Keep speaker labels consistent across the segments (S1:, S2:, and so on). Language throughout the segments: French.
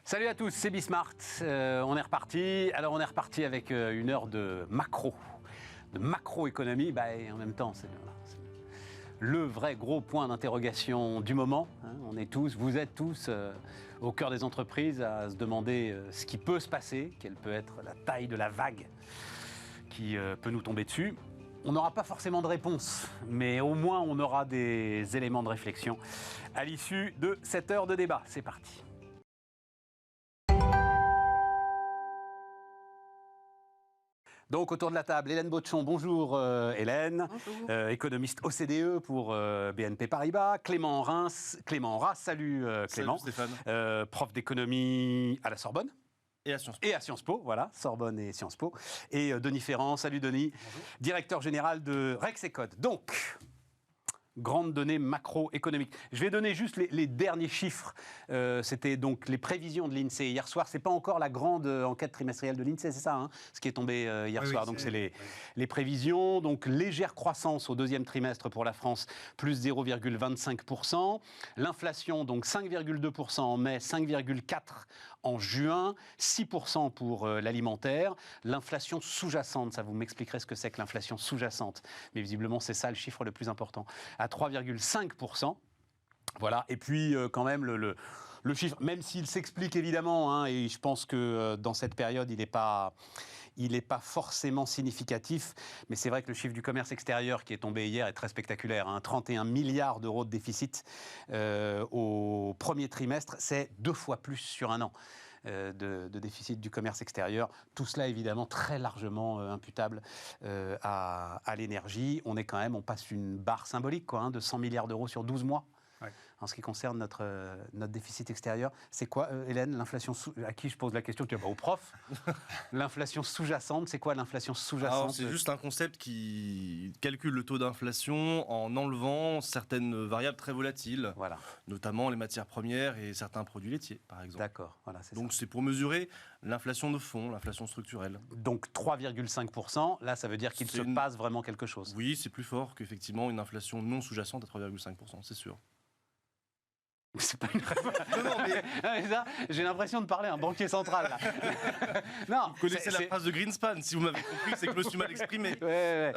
S1: Salut à tous, c'est Bismart. On est reparti. Alors on est reparti avec une heure de macroéconomie. Et en même temps, c'est le vrai gros point d'interrogation du moment. On est tous, vous êtes tous au cœur des entreprises à se demander ce qui peut se passer, quelle peut être la taille de la vague qui peut nous tomber dessus. On n'aura pas forcément de réponse, mais au moins on aura des éléments de réflexion à l'issue de cette heure de débat. C'est parti. Donc autour de la table, Hélène Botchon, bonjour Hélène,
S2: bonjour.
S1: Économiste OCDE pour BNP Paribas, Clément Ras, salut Clément,
S3: salut Stéphane.
S1: Prof d'économie à la Sorbonne.
S3: Et à Sciences Po.
S1: Et à Sciences Po, voilà, Sorbonne et Sciences Po. Et Denis Ferrand, salut Denis, bonjour. Directeur général de Rexecode. Donc, grandes données macroéconomiques. Je vais donner juste les derniers chiffres. C'était donc les prévisions de l'INSEE hier soir. C'est pas encore la grande enquête trimestrielle de l'INSEE, c'est ça, ce qui est tombé hier soir. Donc c'est les prévisions. Donc légère croissance au deuxième trimestre pour la France, plus 0,25%. L'inflation, donc 5,2% en mai, 5,4% en juin, 6% pour l'alimentaire. L'inflation sous-jacente, ça vous m'expliquerez ce que c'est que l'inflation sous-jacente. Mais visiblement, c'est ça le chiffre le plus important. À 3,5%. Voilà. Et puis, quand même, le chiffre, même s'il s'explique évidemment, et je pense que dans cette période, il n'est pas forcément significatif, mais c'est vrai que le chiffre du commerce extérieur qui est tombé hier est très spectaculaire. 31 milliards d'euros de déficit au premier trimestre, c'est 2 fois plus sur un an. De déficit du commerce extérieur. Tout cela, évidemment, très largement imputable à l'énergie. On passe une barre symbolique, de 100 milliards d'euros sur 12 mois. Ouais. En ce qui concerne notre déficit extérieur, c'est quoi, Hélène, l'inflation à qui je pose la question? Au prof. L'inflation sous-jacente, c'est quoi l'inflation sous-jacente?
S3: C'est juste un concept qui calcule le taux d'inflation en enlevant certaines variables très volatiles, voilà. Notamment les matières premières et certains produits laitiers, par exemple.
S1: D'accord, voilà, c'est
S3: donc
S1: ça.
S3: C'est pour mesurer l'inflation de fond, l'inflation structurelle.
S1: Donc 3,5%, là ça veut dire qu'il se passe vraiment quelque chose.
S3: Oui, c'est plus fort qu'effectivement une inflation non sous-jacente à 3,5%, c'est sûr.
S1: C'est pas une non, mais ça, j'ai l'impression de parler à un banquier central. Là.
S3: Non, vous connaissez la phrase de Greenspan, si vous m'avez compris, c'est que je me suis mal exprimé.
S1: Mais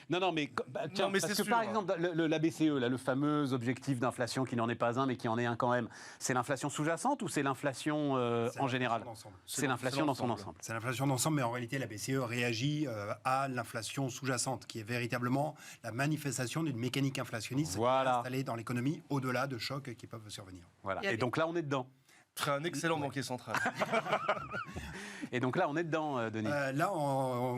S1: parce que par exemple, la BCE, là, le fameux objectif d'inflation qui n'en est pas un, mais qui en est un quand même, c'est l'inflation sous-jacente ou c'est l'inflation en général? C'est l'inflation dans son ensemble.
S4: C'est l'inflation d'ensemble, mais en réalité, la BCE réagit à l'inflation sous-jacente, qui est véritablement la manifestation d'une mécanique inflationniste installée dans l'économie au-delà de chocs qui peuvent survenir.
S1: Voilà. Et donc là, on est dedans.
S3: Très un excellent banquier central.
S1: Et donc là, on est dedans, Denis.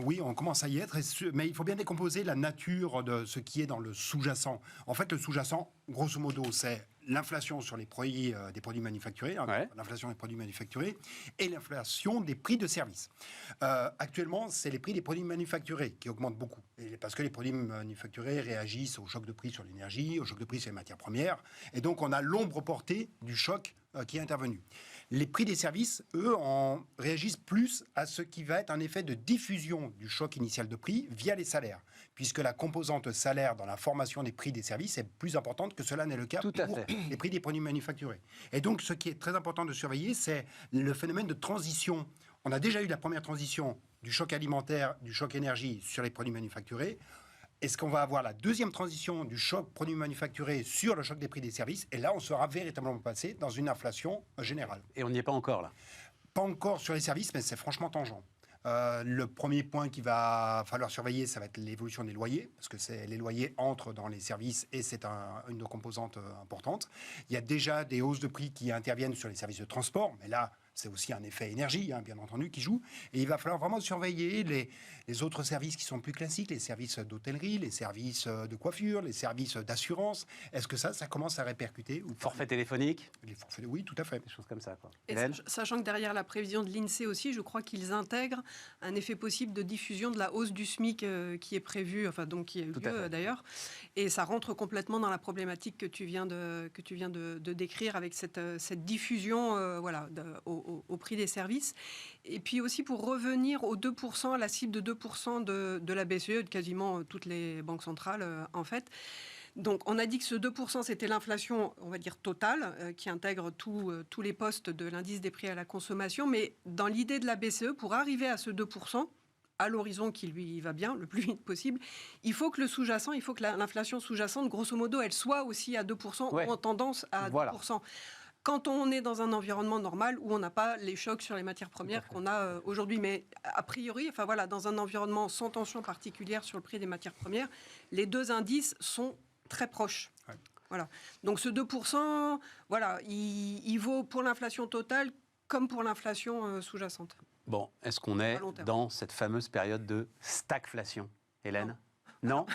S4: Oui, on commence à y être. Mais il faut bien décomposer la nature de ce qui est dans le sous-jacent. En fait, le sous-jacent, grosso modo, c'est l'inflation sur les prix des produits manufacturés, l'inflation des produits manufacturés, et l'inflation des prix de services. Actuellement, c'est les prix des produits manufacturés qui augmentent beaucoup. Parce que les produits manufacturés réagissent au choc de prix sur l'énergie, au choc de prix sur les matières premières. Et donc, on a l'ombre portée du choc qui est intervenu. Les prix des services, eux, réagissent plus à ce qui va être un effet de diffusion du choc initial de prix via les salaires, puisque la composante salaire dans la formation des prix des services est plus importante que cela n'est le cas pour les prix des produits manufacturés. Et donc, ce qui est très important de surveiller, c'est le phénomène de transition. On a déjà eu la première transition du choc alimentaire, du choc énergie sur les produits manufacturés. Est-ce qu'on va avoir la deuxième transition du choc produits manufacturés sur le choc des prix des services? Et là, on sera véritablement passé dans une inflation générale.
S1: Et on n'y est pas encore, là?
S4: Pas encore sur les services, mais c'est franchement tangent. Le premier point qu'il va falloir surveiller, ça va être l'évolution des loyers, parce que les loyers entrent dans les services et c'est une composante importante. Il y a déjà des hausses de prix qui interviennent sur les services de transport, mais là, c'est aussi un effet énergie, bien entendu, qui joue. Et il va falloir vraiment surveiller les autres services qui sont plus classiques, les services d'hôtellerie, les services de coiffure, les services d'assurance. Est-ce que ça commence à répercuter ou
S1: forfait téléphonique?
S4: Les forfaits, oui, tout à fait.
S1: Des choses comme ça, quoi.
S2: Et sachant que derrière la prévision de l'INSEE aussi, je crois qu'ils intègrent un effet possible de diffusion de la hausse du SMIC qui est prévue, qui a eu lieu d'ailleurs. Et ça rentre complètement dans la problématique que tu viens de décrire avec cette diffusion au prix des services. Et puis aussi pour revenir aux 2%, à la cible de 2% de la BCE, de quasiment toutes les banques centrales en fait. Donc, on a dit que ce 2%, c'était l'inflation, on va dire, totale, qui intègre tous les postes de l'indice des prix à la consommation. Mais dans l'idée de la BCE, pour arriver à ce 2%, à l'horizon qui lui va bien, le plus vite possible, il faut que le sous-jacent, il faut que l'inflation sous-jacente, grosso modo, elle soit aussi à 2%, ou en tendance à 2%. Quand on est dans un environnement normal où on n'a pas les chocs sur les matières premières qu'on a aujourd'hui. Mais a priori, dans un environnement sans tension particulière sur le prix des matières premières, les deux indices sont très proches. Ouais. Voilà. Donc ce 2%, il vaut pour l'inflation totale comme pour l'inflation sous-jacente.
S1: Bon, est-ce qu'on est dans cette fameuse période de stagflation, Hélène ? Non,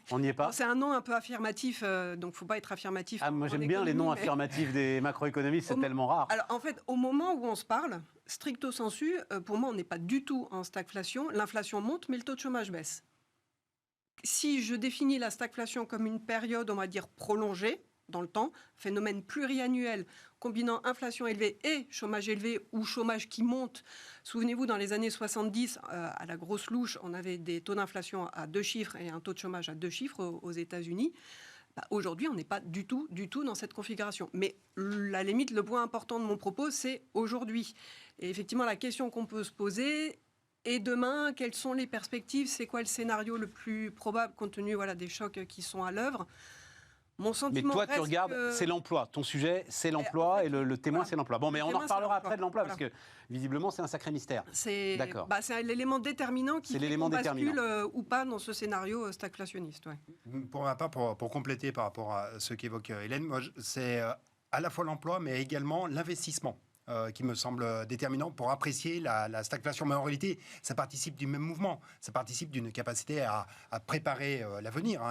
S1: on n'y est pas.
S2: C'est un nom un peu affirmatif, donc il ne faut pas être affirmatif.
S1: Moi j'aime bien les noms affirmatifs des macroéconomistes, c'est tellement rare.
S2: Alors en fait, au moment où on se parle, stricto sensu, pour moi on n'est pas du tout en stagflation. L'inflation monte, mais le taux de chômage baisse. Si je définis la stagflation comme une période, on va dire, prolongée dans le temps, phénomène pluriannuel, combinant inflation élevée et chômage élevé ou chômage qui monte. Souvenez-vous, dans les années 70, à la grosse louche, on avait des taux d'inflation à 2 chiffres et un taux de chômage à 2 chiffres aux États-Unis. Aujourd'hui, on n'est pas du tout dans cette configuration. Mais la limite, le point important de mon propos, c'est aujourd'hui. Et effectivement, la question qu'on peut se poser, et demain, quelles sont les perspectives ? C'est quoi le scénario le plus probable compte tenu des chocs qui sont à l'œuvre ? Mon sentiment.
S1: Mais toi, tu regardes, c'est l'emploi. Ton sujet, c'est l'emploi, en fait, et le témoin, c'est l'emploi. Bon, mais on en reparlera après de l'emploi, parce que visiblement, c'est un sacré mystère.
S2: D'accord. C'est l'élément déterminant qui fait qu'on bascule ou pas dans ce scénario stagflationniste. Ouais.
S4: Pour ma part, pour compléter par rapport à ce qu'évoque Hélène, moi, c'est à la fois l'emploi, mais également l'investissement. Qui me semble déterminant pour apprécier la stagflation. Mais en réalité, ça participe du même mouvement. Ça participe d'une capacité à préparer l'avenir,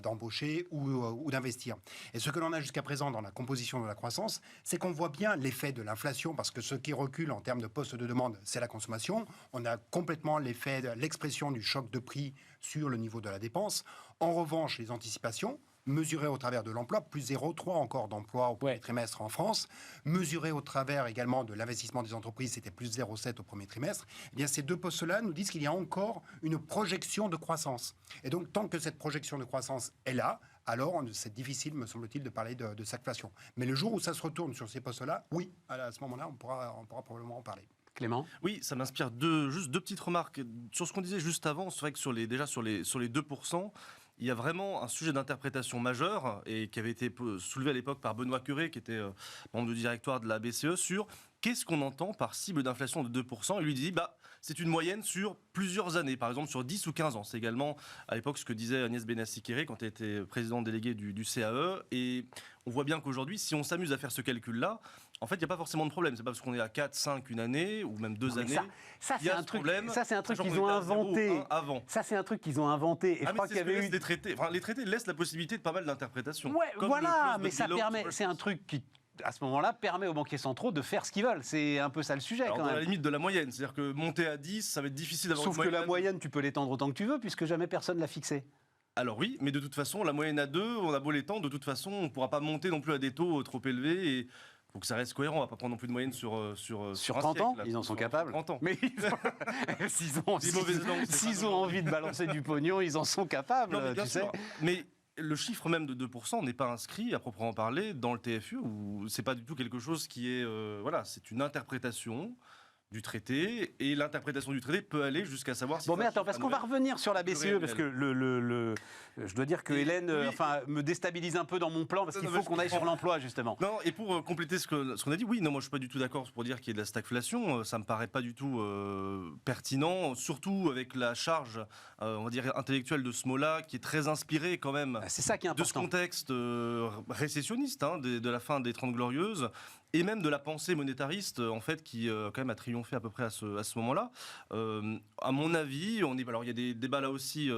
S4: d'embaucher ou d'investir. Et ce que l'on a jusqu'à présent dans la composition de la croissance, c'est qu'on voit bien l'effet de l'inflation, parce que ce qui recule en termes de postes de demande, c'est la consommation. On a complètement l'expression du choc de prix sur le niveau de la dépense. En revanche, les anticipations, mesuré au travers de l'emploi, plus 0,3 encore d'emplois au premier trimestre en France, mesuré au travers également de l'investissement des entreprises, c'était plus 0,7 au premier trimestre, eh bien ces deux postes-là nous disent qu'il y a encore une projection de croissance. Et donc, tant que cette projection de croissance est là, alors c'est difficile, me semble-t-il, de parler de stagflation. Mais le jour où ça se retourne sur ces postes-là, oui, à ce moment-là, on pourra probablement en parler.
S1: Clément ?
S3: Oui, ça m'inspire juste deux petites remarques. Sur ce qu'on disait juste avant, c'est vrai que sur les 2%, il y a vraiment un sujet d'interprétation majeur et qui avait été soulevé à l'époque par Benoît Cœuré, qui était membre du directoire de la BCE, sur qu'est-ce qu'on entend par cible d'inflation de 2%. Et lui dit, c'est une moyenne sur plusieurs années, par exemple sur 10 ou 15 ans. C'est également à l'époque ce que disait Agnès Benassi-Kéré quand elle était présidente déléguée du CAE. Et on voit bien qu'aujourd'hui, si on s'amuse à faire ce calcul-là, en fait, il n'y a pas forcément de problème. C'est pas parce qu'on est à 4, 5 une année, ou même 2 années.
S1: Ça c'est un truc qu'ils ont inventé. Ça, c'est un truc qu'ils ont inventé.
S3: Et je crois qu'il y avait eu des traités. Les traités laissent la possibilité de pas mal d'interprétations.
S1: Ouais, voilà, mais ça permet. C'est un truc qui, à ce moment-là, permet aux banquiers centraux de faire ce qu'ils veulent. C'est un peu ça le sujet.
S3: Alors,
S1: quand même.
S3: À la limite de la moyenne. C'est-à-dire que monter à 10, ça va être difficile d'avoir
S1: une moyenne. Sauf que la moyenne, tu peux l'étendre autant que tu veux, puisque jamais personne l'a fixée.
S3: Alors oui, mais de toute façon, la moyenne à 2, on a beau l'étendre, de toute façon, on ne pourra pas monter non plus à des taux trop élevés. Et faut que ça reste cohérent, on va pas prendre non plus de moyenne sur
S1: 30 ans, ils en sont capables.
S3: 30 ans.
S1: Mais s'ils ont envie de balancer du pognon, ils en sont capables,
S3: non,
S1: tu sais.
S3: Mais le chiffre même de 2% n'est pas inscrit à proprement parler dans le TFU, où c'est pas du tout quelque chose qui est c'est une interprétation du traité, et l'interprétation du traité peut aller jusqu'à savoir si...
S1: Bon, mais attends, parce qu'on va revenir sur la BCE, parce que je dois dire que Hélène me déstabilise un peu dans mon plan, parce qu'il faut qu'on aille sur l'emploi, justement.
S3: Non, et pour compléter ce qu'on a dit, oui, non, moi je suis pas du tout d'accord pour dire qu'il y ait de la stagflation, ça me paraît pas du tout pertinent, surtout avec la charge, on va dire, intellectuelle de ce mot-là, qui est très inspiré quand même
S1: c'est ça qui est important.
S3: De ce contexte récessionniste, de la fin des 30 Glorieuses, et même de la pensée monétariste, en fait, qui quand même a triomphé à peu près à ce moment-là. À mon avis, alors il y a des débats là aussi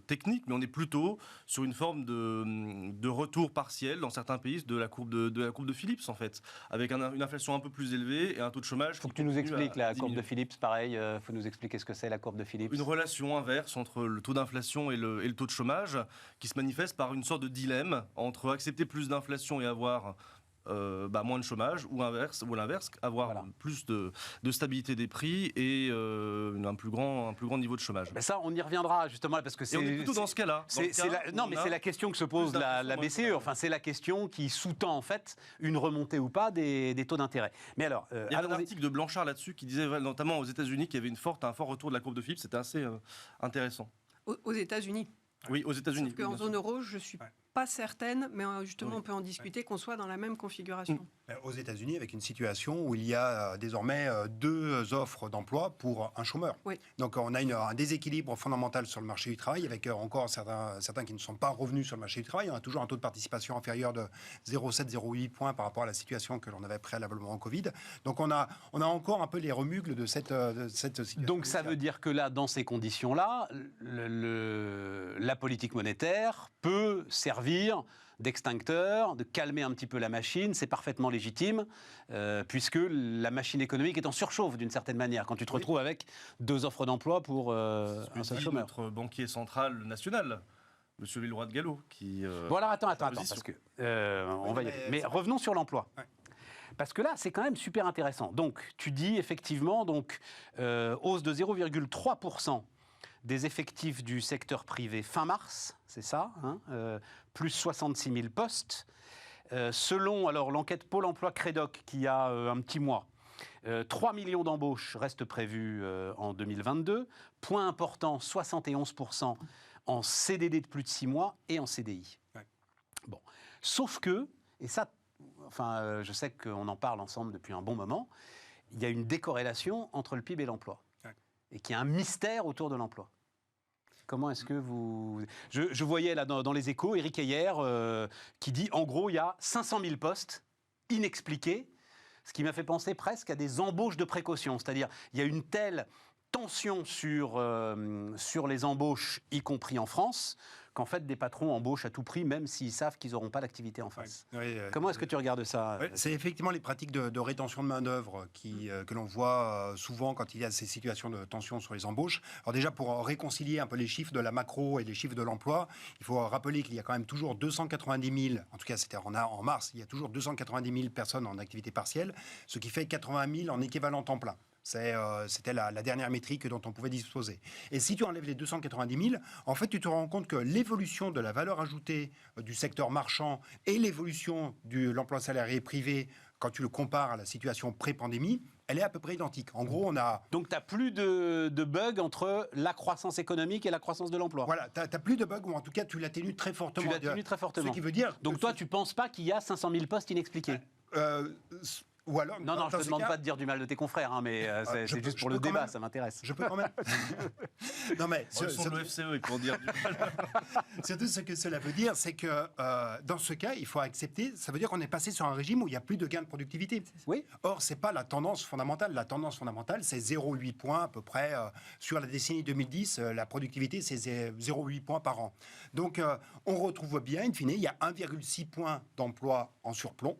S3: techniques, mais on est plutôt sur une forme de retour partiel dans certains pays de la courbe de Phillips, en fait, avec une inflation un peu plus élevée et un taux de chômage.
S1: Il faut que tu nous expliques la courbe de Phillips, pareil. Il faut nous expliquer ce que c'est la courbe de Phillips.
S3: Une relation inverse entre le taux d'inflation et le taux de chômage, qui se manifeste par une sorte de dilemme entre accepter plus d'inflation et avoir moins de chômage, ou à l'inverse, avoir plus de stabilité des prix et un plus grand niveau de chômage.
S1: Ben ça, on y reviendra justement, parce que
S3: on est plutôt dans ce cas-là.
S1: C'est la question que se pose la BCE. Enfin, c'est la question qui sous-tend en fait une remontée ou pas des taux d'intérêt. Mais alors,
S3: il y a un article de Blanchard là-dessus qui disait notamment aux États-Unis qu'il y avait un fort retour de la courbe de Phillips. C'était assez intéressant.
S2: Aux États-Unis.
S3: Oui, aux États-Unis.
S2: Sauf qu'en zone euro, je suis pas certaine, mais justement, on peut en discuter, qu'on soit dans la même configuration.
S4: Aux États-Unis, avec une situation où il y a désormais 2 offres d'emploi pour un chômeur.
S2: Oui.
S4: Donc on a un déséquilibre fondamental sur le marché du travail, avec encore certains qui ne sont pas revenus sur le marché du travail. On a toujours un taux de participation inférieur de 0,7-0,8 points par rapport à la situation que l'on avait préalablement en Covid. Donc on a encore un peu les remugles de cette situation.
S1: Donc ça veut dire que là, dans ces conditions-là, la politique monétaire peut servir d'extincteur, de calmer un petit peu la machine, c'est parfaitement légitime, puisque la machine économique est en surchauffe d'une certaine manière, quand tu te retrouves avec 2 offres d'emploi pour un seul chômeur.
S3: Notre banquier central national, M. Villeroy de Galhau, qui...
S1: Voilà, attends, parce que on va y aller. Mais revenons sur l'emploi. Ouais. Parce que là, c'est quand même super intéressant. Donc, tu dis effectivement, hausse de 0,3% des effectifs du secteur privé fin mars, c'est ça, plus 66 000 postes. Selon l'enquête Pôle emploi Crédoc, qui a un petit mois, 3 millions d'embauches restent prévues en 2022. Point important, 71% en CDD de plus de 6 mois et en CDI. Ouais. Bon. Sauf que, et ça, je sais qu'on en parle ensemble depuis un bon moment, il y a une décorrélation entre le PIB et l'emploi. Ouais. Et qu'il y a un mystère autour de l'emploi. Comment est-ce que vous... Je voyais là dans les Échos, Éric Heyer qui dit, en gros, il y a 500 000 postes inexpliqués, ce qui m'a fait penser presque à des embauches de précaution. C'est-à-dire, il y a une telle tension sur les embauches, y compris en France, qu'en fait, des patrons embauchent à tout prix, même s'ils savent qu'ils n'auront pas d'activité en face. Comment est-ce que tu regardes ça?
S4: C'est effectivement les pratiques de rétention de main-d'œuvre que l'on voit souvent quand il y a ces situations de tension sur les embauches. Alors déjà, pour réconcilier un peu les chiffres de la macro et les chiffres de l'emploi, il faut rappeler qu'il y a quand même toujours 290 000, en tout cas c'était en mars, il y a toujours 290 000 personnes en activité partielle, ce qui fait 80 000 en équivalent temps plein. C'était la dernière métrique dont on pouvait disposer. Et si tu enlèves les 290 000, en fait, tu te rends compte que l'évolution de la valeur ajoutée du secteur marchand et l'évolution de l'emploi salarié privé, quand tu le compares à la situation pré-pandémie, elle est à peu près identique. En gros, on a...
S1: Donc, tu n'as plus de bugs entre la croissance économique et la croissance de l'emploi.
S4: Voilà, tu n'as plus de bugs, ou en tout cas, tu l'atténues très fortement.
S1: Tu l'atténues très fortement.
S4: Ce qui veut dire...
S1: Donc, toi, tu ne penses pas qu'il y a 500 000 postes inexpliqués
S4: ou alors,
S1: non, je ne te demande pas de dire du mal de tes confrères, mais c'est juste pour le débat, ça m'intéresse.
S4: Je peux quand même.
S3: Non, mais le FCE pour dire du mal.
S4: Surtout, ce que cela veut dire, c'est que dans ce cas, il faut accepter, ça veut dire qu'on est passé sur un régime où il n'y a plus de gain de productivité.
S1: Oui.
S4: Or, ce n'est pas la tendance fondamentale. La tendance fondamentale, c'est 0,8 points à peu près. Sur la décennie 2010, la productivité, c'est 0,8 points par an. Donc, on retrouve bien, in fine, il y a 1,6 points d'emploi en surplomb.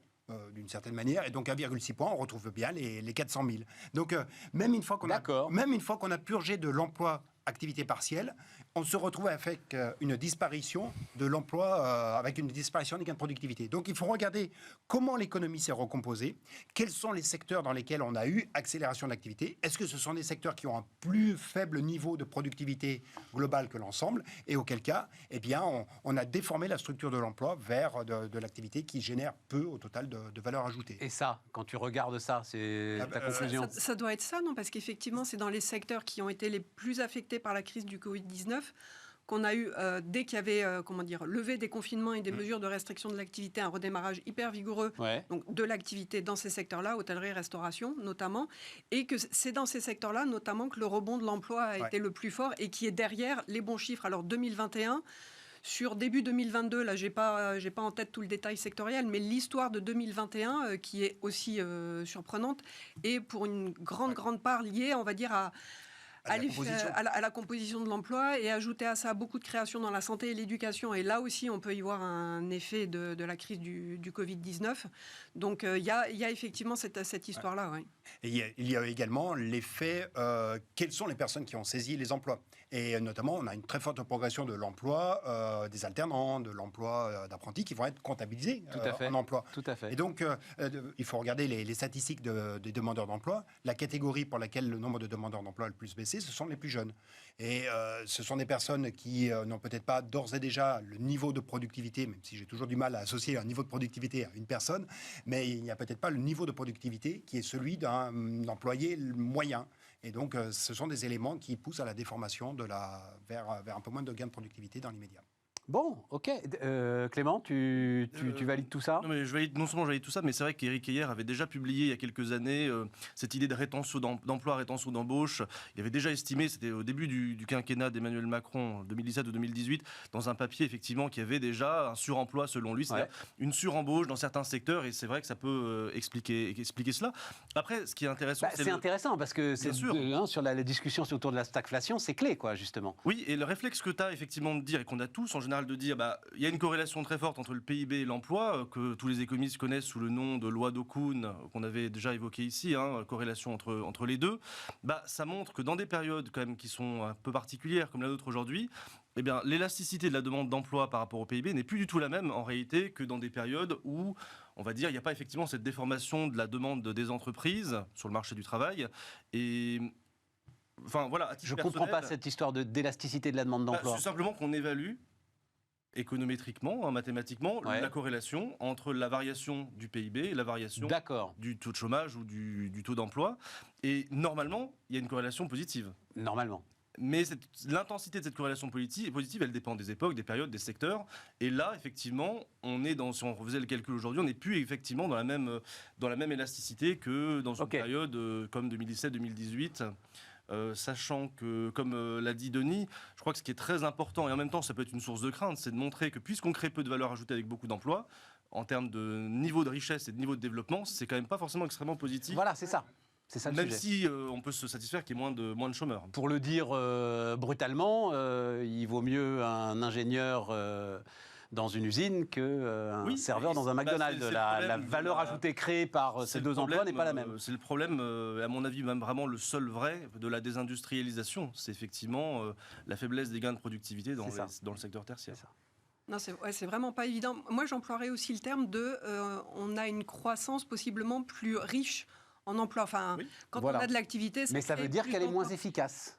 S4: D'une certaine manière, et donc 1,6 points, on retrouve bien les 400 000. Donc, même une fois qu'on a purgé de l'emploi activité partielle, on se retrouve avec une disparition de l'emploi, avec une disparition des gains de productivité. Donc il faut regarder comment l'économie s'est recomposée, quels sont les secteurs dans lesquels on a eu accélération d'activité, est-ce que ce sont des secteurs qui ont un plus faible niveau de productivité globale que l'ensemble, et auquel cas, eh bien, on a déformé la structure de l'emploi vers de l'activité qui génère peu au total de valeur ajoutée.
S1: Et ça, quand tu regardes ça, c'est ta conclusion?
S2: Ça doit être ça, non? Parce qu'effectivement, c'est dans les secteurs qui ont été les plus affectés par la crise du Covid-19 qu'on a eu, dès qu'il y avait levé des confinements et des mesures de restriction de l'activité, un redémarrage hyper vigoureux donc, de l'activité dans ces secteurs-là, hôtellerie, restauration notamment, et que c'est dans ces secteurs-là notamment que le rebond de l'emploi a été le plus fort et qui est derrière les bons chiffres. Alors 2021, sur début 2022, là j'ai pas en tête tout le détail sectoriel, mais l'histoire de 2021 qui est aussi surprenante et pour une grande part liée, on va dire, à la composition de l'emploi, et ajouter à ça beaucoup de créations dans la santé et l'éducation. Et là aussi, on peut y voir un effet de la crise du Covid-19. Donc, il y a effectivement cette histoire-là. Ouais.
S4: Et il y a également l'effet, quelles sont les personnes qui ont saisi les emplois? Et notamment, on a une très forte progression de l'emploi des alternants, de l'emploi d'apprentis qui vont être comptabilisés en emploi.
S1: Tout à fait.
S4: Et donc, il faut regarder les statistiques des demandeurs d'emploi. La catégorie pour laquelle le nombre de demandeurs d'emploi a le plus baissé, ce sont les plus jeunes. Et ce sont des personnes qui n'ont peut-être pas d'ores et déjà le niveau de productivité, même si j'ai toujours du mal à associer un niveau de productivité à une personne, mais il n'y a peut-être pas le niveau de productivité qui est celui d'un employé moyen. Et donc, ce sont des éléments qui poussent à la déformation vers un peu moins de gains de productivité dans l'immédiat.
S1: Bon, ok. Clément, tu valides tout ça?
S3: Non, mais non seulement je valide tout ça, mais c'est vrai qu'Éric Heyer avait déjà publié il y a quelques années cette idée de rétention d'emploi, rétention d'embauche. Il avait déjà estimé, c'était au début du quinquennat d'Emmanuel Macron, 2017 ou 2018, dans un papier effectivement qu'il y avait déjà un suremploi selon lui, c'est-à-dire une surembauche dans certains secteurs, et c'est vrai que ça peut expliquer cela. Après, ce qui est intéressant,
S1: c'est intéressant parce que c'est sur la discussion autour de la stagflation, c'est clé, quoi, justement.
S3: Oui, et le réflexe que tu as effectivement de dire, et qu'on a tous en général, de dire il y a une corrélation très forte entre le PIB et l'emploi, que tous les économistes connaissent sous le nom de loi d'Okuhn, qu'on avait déjà évoqué ici, corrélation entre les deux, ça montre que dans des périodes quand même qui sont un peu particulières, comme la nôtre aujourd'hui, eh bien, l'élasticité de la demande d'emploi par rapport au PIB n'est plus du tout la même en réalité que dans des périodes où, on va dire, il n'y a pas effectivement cette déformation de la demande des entreprises sur le marché du travail. Et enfin, voilà,
S1: je ne comprends pas cette histoire d'élasticité de la demande d'emploi.
S3: C'est simplement qu'on évalue économétriquement, mathématiquement, la corrélation entre la variation du PIB et la variation du taux de chômage ou du taux d'emploi. Et normalement, il y a une corrélation positive.
S1: Normalement.
S3: Mais l'intensité de cette corrélation positive, elle dépend des époques, des périodes, des secteurs. Et là, effectivement, si on faisait le calcul aujourd'hui, on n'est plus effectivement dans la même élasticité que dans une période comme 2017-2018. Sachant que, comme l'a dit Denis, je crois que ce qui est très important, et en même temps ça peut être une source de crainte, c'est de montrer que puisqu'on crée peu de valeur ajoutée avec beaucoup d'emplois, en termes de niveau de richesse et de niveau de développement, c'est quand même pas forcément extrêmement positif.
S1: Voilà, c'est ça. C'est ça le
S3: même
S1: sujet.
S3: Si on peut se satisfaire qu'il y ait moins de chômeurs.
S1: Pour le dire brutalement, il vaut mieux un ingénieur dans une usine qu'un serveur dans un McDonald's. La valeur ajoutée créée par ces deux emplois n'est pas la même.
S3: C'est le problème, à mon avis, même vraiment le seul vrai de la désindustrialisation. C'est effectivement la faiblesse des gains de productivité dans le secteur tertiaire.
S2: Non, c'est vraiment pas évident. Moi, j'emploierais aussi le terme de on a une croissance possiblement plus riche en emploi. Enfin, quand on a de l'activité...
S1: Mais ça veut dire qu'elle est moins efficace.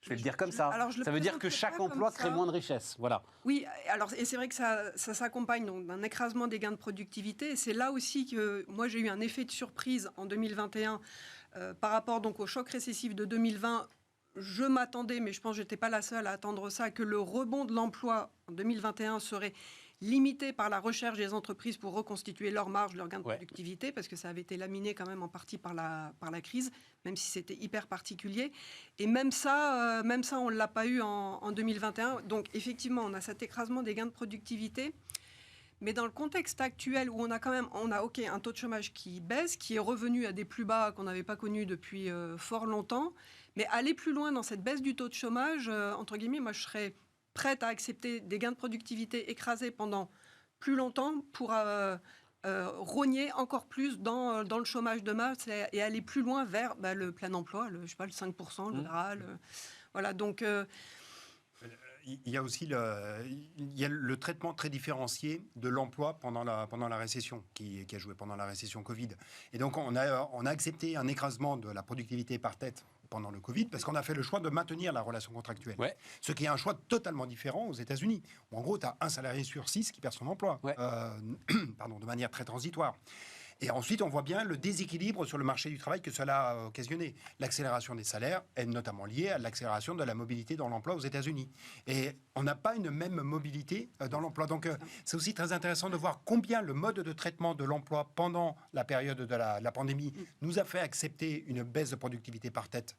S1: Je vais le dire comme ça. Ça veut dire que chaque emploi crée moins de richesse. Voilà.
S2: Oui, et c'est vrai que ça s'accompagne d'un écrasement des gains de productivité. Et c'est là aussi que moi, j'ai eu un effet de surprise en 2021 par rapport donc, au choc récessif de 2020. Je m'attendais, mais je pense que je n'étais pas la seule à attendre ça, que le rebond de l'emploi en 2021 serait limité par la recherche des entreprises pour reconstituer leurs marges, leurs gains de productivité, parce que ça avait été laminé quand même en partie par la crise, même si c'était hyper particulier. Et même ça on ne l'a pas eu en 2021. Donc effectivement, on a cet écrasement des gains de productivité. Mais dans le contexte actuel où on a un taux de chômage qui baisse, qui est revenu à des plus bas qu'on n'avait pas connus depuis fort longtemps, mais aller plus loin dans cette baisse du taux de chômage, entre guillemets, moi je serais prête à accepter des gains de productivité écrasés pendant plus longtemps pour rogner encore plus dans le chômage de masse et aller plus loin vers le plein emploi, le 5%, le Graal. Voilà, donc...
S4: Il y a aussi le traitement très différencié de l'emploi pendant la récession qui a joué pendant la récession Covid. Et donc, on a accepté un écrasement de la productivité par tête pendant le Covid parce qu'on a fait le choix de maintenir la relation contractuelle. Ce qui est un choix totalement différent aux États-Unis. Où en gros, tu as un salarié sur 6 qui perd son emploi, de manière très transitoire. Et ensuite, on voit bien le déséquilibre sur le marché du travail que cela a occasionné. L'accélération des salaires est notamment liée à l'accélération de la mobilité dans l'emploi aux États-Unis. Et on n'a pas une même mobilité dans l'emploi. Donc, c'est aussi très intéressant de voir combien le mode de traitement de l'emploi pendant la période de la pandémie nous a fait accepter une baisse de productivité par tête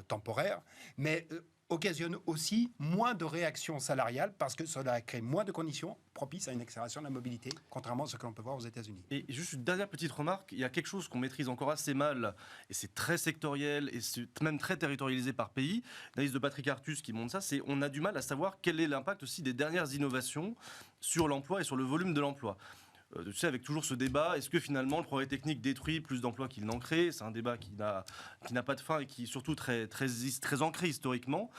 S4: temporaire, mais occasionne aussi moins de réactions salariales parce que cela crée moins de conditions propices à une accélération de la mobilité, contrairement à ce que l'on peut voir aux États-Unis.
S3: Et juste une dernière petite remarque, il y a quelque chose qu'on maîtrise encore assez mal, et c'est très sectoriel, et c'est même très territorialisé par pays. L'analyse de Patrick Artus qui montre ça, c'est on a du mal à savoir quel est l'impact aussi des dernières innovations sur l'emploi et sur le volume de l'emploi. Tu sais, avec toujours ce débat, est-ce que finalement le progrès technique détruit plus d'emplois qu'il n'en crée ? C'est un débat qui n'a pas de fin et qui est surtout très ancré historiquement.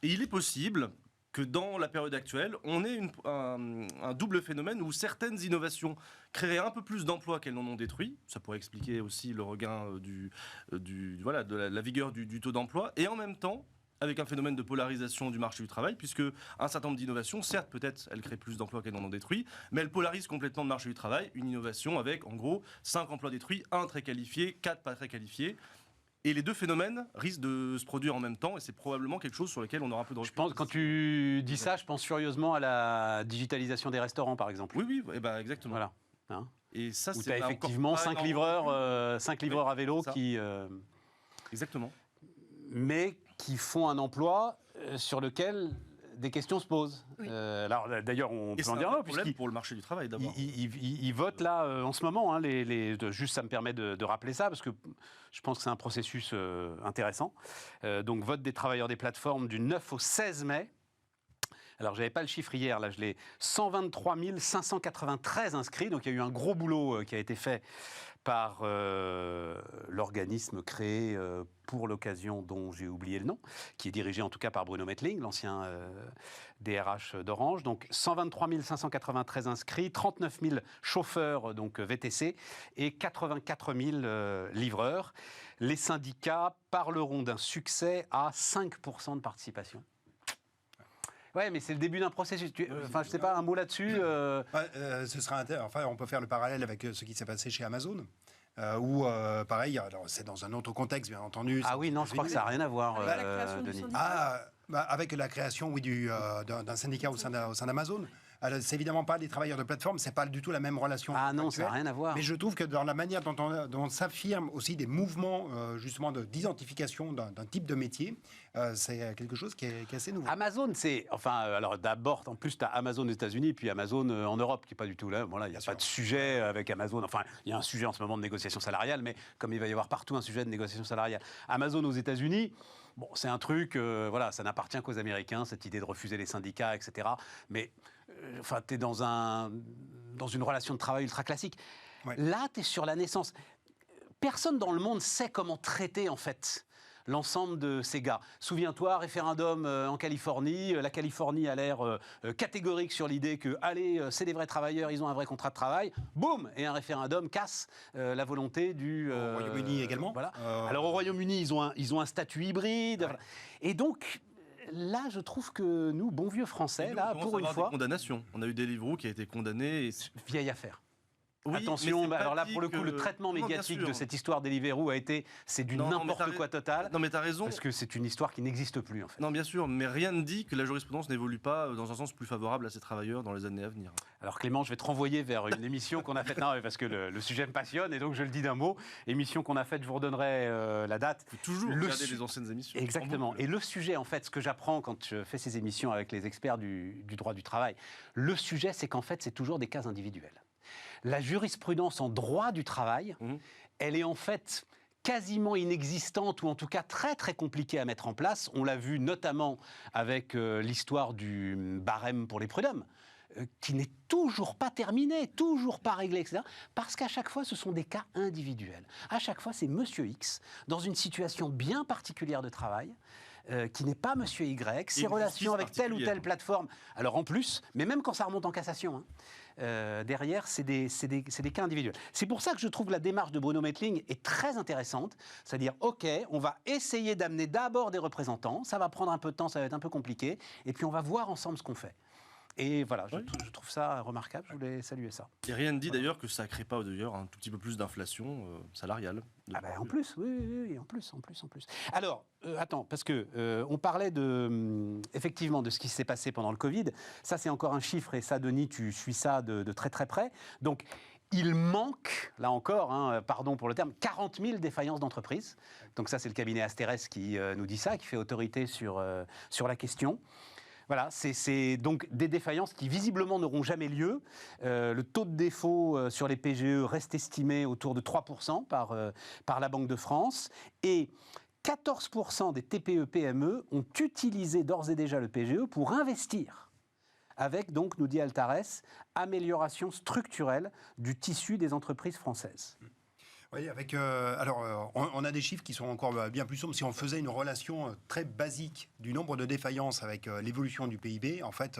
S3: Et il est possible que dans la période actuelle, on ait un double phénomène où certaines innovations créeraient un peu plus d'emplois qu'elles n'en ont détruit. Ça pourrait expliquer aussi le regain de la vigueur du taux d'emploi. Et en même temps, avec un phénomène de polarisation du marché du travail, puisque un certain nombre d'innovations, certes, peut-être, elles créent plus d'emplois qu'elles n'en ont détruit, mais elles polarisent complètement le marché du travail. Une innovation avec, en gros, 5 emplois détruits, 1 très qualifié, 4 pas très qualifiés. Et les deux phénomènes risquent de se produire en même temps, et c'est probablement quelque chose sur lequel on aura un peu de recul.
S1: Je pense, quand tu dis ça, je pense furieusement à la digitalisation des restaurants, par exemple.
S3: Oui, exactement.
S1: Voilà. Hein,
S3: et ça,
S1: où
S3: c'est
S1: tu as effectivement
S3: encore pas
S1: 5 livreurs à vélo qui...
S3: Exactement.
S1: mais qui font un emploi sur lequel des questions se posent.
S2: Oui.
S1: Alors d'ailleurs, on peut en dire
S3: un
S1: un mot,
S3: problème
S1: puisqu'ils
S3: pour le marché du travail d'abord.
S1: ils votent là en ce moment. Hein, juste, ça me permet de rappeler ça, parce que je pense que c'est un processus intéressant. Donc vote des travailleurs des plateformes du 9 au 16 mai. Alors, je n'avais pas le chiffre hier, là, je l'ai 123 593 inscrits, donc il y a eu un gros boulot qui a été fait par l'organisme créé pour l'occasion, dont j'ai oublié le nom, qui est dirigé en tout cas par Bruno Mettling, l'ancien DRH d'Orange. Donc 123 593 inscrits, 39 000 chauffeurs donc VTC et 84 000 livreurs. Les syndicats parleront d'un succès à 5% de participation. Ouais, mais c'est le début d'un processus. Enfin, je sais pas, un mot là-dessus.
S4: Ce sera enfin, on peut faire le parallèle avec ce qui s'est passé chez Amazon. Où, pareil, alors c'est dans un autre contexte, bien entendu.
S1: Ah oui, non, je crois que ça n'a rien à voir,
S2: Avec la création du
S1: Denis.
S2: syndicat.
S4: Avec la création, oui, d'un syndicat au sein d'Amazon. Alors, c'est évidemment pas les travailleurs de plateforme, c'est pas du tout la même relation.
S1: Ah non, ça n'a rien à voir.
S4: Mais je trouve que dans la manière dont s'affirment aussi des mouvements, justement, d'identification d'un type de métier, c'est quelque chose qui est assez nouveau.
S1: Amazon, c'est... Enfin, alors d'abord, en plus, tu as Amazon aux États-Unis, puis Amazon en Europe, qui n'est pas du tout là. Bon, là, il n'y a pas de sujet avec Amazon. Enfin, il y a un sujet en ce moment de négociation salariale, mais comme il va y avoir partout un sujet de négociation salariale. Amazon aux États-Unis... Bon, c'est un truc, voilà, ça n'appartient qu'aux Américains, cette idée de refuser les syndicats, etc. Mais, enfin, tu es dans une relation de travail ultra classique. Ouais. Là, tu es sur la naissance. Personne dans le monde sait comment traiter, en fait, l'ensemble de ces gars. Souviens-toi, référendum en Californie. La Californie a l'air catégorique sur l'idée que, allez, c'est des vrais travailleurs, ils ont un vrai contrat de travail. Boum! Et un référendum casse la volonté du...
S4: Au Royaume-Uni également.
S1: Voilà. Alors, au Royaume-Uni, ils ont un statut hybride. Ouais. Voilà. Et donc... Là, je trouve que nous, bons vieux Français, là, pour une fois...
S3: Des condamnations. On a eu Deliveroo qui a été condamné.
S1: Vieille affaire.
S3: Oui,
S1: attention, alors là, pour le coup, le traitement médiatique de cette histoire Deliveroo c'est du n'importe quoi total.
S3: Non, mais t'as raison.
S1: Parce que c'est une histoire qui n'existe plus, en fait.
S3: Non, bien sûr, mais rien ne dit que la jurisprudence n'évolue pas dans un sens plus favorable à ces travailleurs dans les années à venir.
S1: Alors Clément, je vais te renvoyer vers une émission qu'on a faite, non, parce que le sujet me passionne, et donc je le dis d'un mot, émission qu'on a faite, je vous redonnerai la date.
S3: Il faut toujours regarder les anciennes émissions.
S1: Exactement. Et le sujet, en fait, ce que j'apprends quand je fais ces émissions avec les experts du droit du travail, le sujet, c'est qu'en fait, c'est toujours des cas individuels. La jurisprudence en droit du travail, elle est en fait quasiment inexistante ou en tout cas très très compliquée à mettre en place. On l'a vu notamment avec l'histoire du barème pour les prud'hommes, qui n'est toujours pas terminé, toujours pas réglé, etc. Parce qu'à chaque fois, ce sont des cas individuels. À chaque fois, c'est Monsieur X, dans une situation bien particulière de travail, qui n'est pas Monsieur Y, ses relations avec telle ou telle plateforme. Alors en plus, mais même quand ça remonte en cassation, derrière, c'est des cas individuels. C'est pour ça que je trouve que la démarche de Bruno Mettling est très intéressante. C'est-à-dire, OK, on va essayer d'amener d'abord des représentants, ça va prendre un peu de temps, ça va être un peu compliqué, et puis on va voir ensemble ce qu'on fait. Et voilà, je trouve ça remarquable, je voulais saluer ça.
S3: Et rien ne dit d'ailleurs que ça ne crée pas d'ailleurs un tout petit peu plus d'inflation salariale.
S1: En plus, oui, en plus. Alors, attends, parce que on parlait effectivement de ce qui s'est passé pendant le Covid. Ça, c'est encore un chiffre, et ça, Denis, tu suis ça de très très près. Donc, il manque, là encore, pardon pour le terme, 40 000 défaillances d'entreprises. Donc ça, c'est le cabinet Asterès qui nous dit ça, qui fait autorité sur la question. Voilà, c'est donc des défaillances qui visiblement n'auront jamais lieu. Le taux de défaut sur les PGE reste estimé autour de 3% par la Banque de France. Et 14% des TPE-PME ont utilisé d'ores et déjà le PGE pour investir. Avec, donc, nous dit Altares, amélioration structurelle du tissu des entreprises françaises.
S4: Oui, on a des chiffres qui sont encore bien plus sombres. Si on faisait une relation très basique du nombre de défaillances avec l'évolution du PIB, en fait,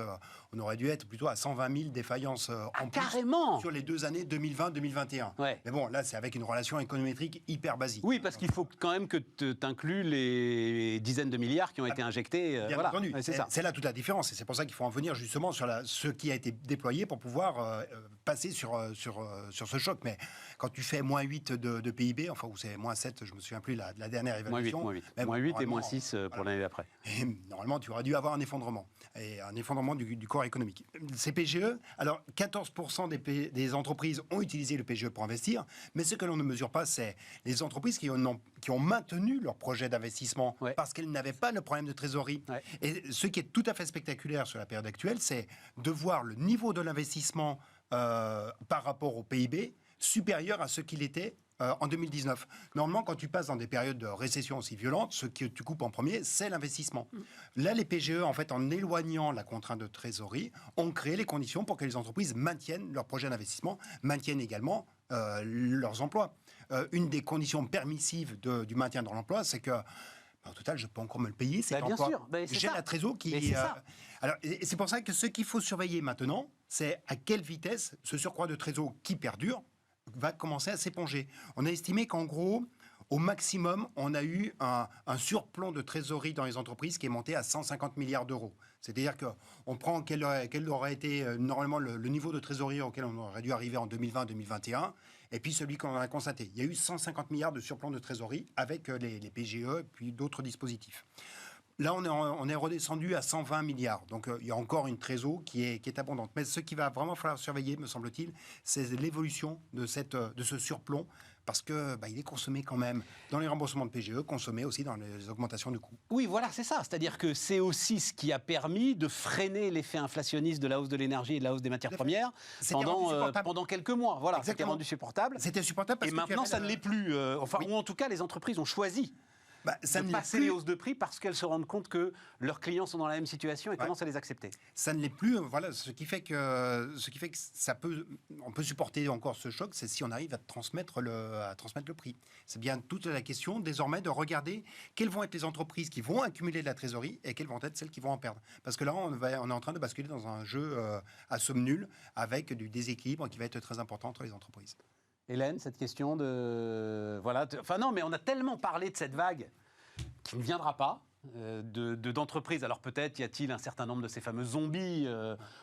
S4: on aurait dû être plutôt à 120 000 défaillances en plus
S1: carrément
S4: sur les 2 années 2020-2021.
S1: Ouais.
S4: Mais bon, là, c'est avec une relation économétrique hyper basique.
S1: Oui, parce qu'il faut quand même que tu inclues les dizaines de milliards qui ont été injectés.
S4: Bien
S1: voilà.
S4: entendu.
S1: Ouais, c'est ça.
S4: C'est là toute la différence. Et c'est pour ça qu'il faut en venir justement sur ce qui a été déployé pour pouvoir passer sur ce choc. Mais quand tu fais moins 8 de PIB, enfin, ou c'est moins 7, je ne me souviens plus, la dernière évaluation.
S1: Moins 8
S4: Mais bon,
S1: et moins 6 pour l'année d'après.
S4: Et normalement, tu aurais dû avoir un effondrement. Et un effondrement du corps économique. Ces PGE, alors 14% des entreprises ont utilisé le PGE pour investir, mais ce que l'on ne mesure pas, c'est les entreprises qui ont maintenu leur projet d'investissement parce qu'elles n'avaient pas le problème de trésorerie. Ouais. Et ce qui est tout à fait spectaculaire sur la période actuelle, c'est de voir le niveau de l'investissement par rapport au PIB supérieur à ce qu'il était en 2019. Normalement, quand tu passes dans des périodes de récession aussi violentes, ce que tu coupes en premier, c'est l'investissement. Là, les PGE, en fait, en éloignant la contrainte de trésorerie, ont créé les conditions pour que les entreprises maintiennent leur projet d'investissement, maintiennent également leurs emplois. Une des conditions permissives du maintien dans l'emploi, c'est que au total, je peux encore me le payer, cet emploi.
S1: Bien sûr,
S4: j'ai la trésor qui... Alors, et c'est pour ça que ce qu'il faut surveiller maintenant, c'est à quelle vitesse ce surcroît de trésor qui perdure va commencer à s'éponger. On a estimé qu'en gros, au maximum, on a eu un surplomb de trésorerie dans les entreprises qui est monté à 150 milliards d'euros. C'est-à-dire qu'on prend quel aurait été normalement le niveau de trésorerie auquel on aurait dû arriver en 2020-2021, et puis celui qu'on a constaté. Il y a eu 150 milliards de surplomb de trésorerie avec les PGE et puis d'autres dispositifs. Là, on est redescendu à 120 milliards. Donc, il y a encore une trésor qui est abondante. Mais ce qu'il va vraiment falloir surveiller, me semble-t-il, c'est l'évolution de ce surplomb, parce que il est consommé quand même dans les remboursements de PGE, consommé aussi dans les augmentations de coûts.
S1: Oui, voilà, c'est ça. C'est-à-dire que c'est aussi ce qui a permis de freiner l'effet inflationniste de la hausse de l'énergie et de la hausse des matières premières pendant quelques mois. Voilà, c'était rendu supportable.
S4: C'était supportable parce
S1: et maintenant, ça ne l'est plus. Ou en tout cas, les entreprises ont choisi de passer les hausses de prix parce qu'elles se rendent compte que leurs clients sont dans la même situation et commencent à les accepter.
S4: Ça ne l'est plus. Voilà, ce qui fait que on peut supporter encore ce choc, c'est si on arrive à transmettre le prix. C'est bien toute la question désormais de regarder quelles vont être les entreprises qui vont accumuler de la trésorerie et quelles vont être celles qui vont en perdre. Parce que là, on est en train de basculer dans un jeu à somme nulle avec du déséquilibre qui va être très important entre les entreprises.
S1: Hélène, cette question de... Enfin non, mais on a tellement parlé de cette vague qui ne viendra pas, d'entreprises. Alors peut-être y a-t-il un certain nombre de ces fameux zombies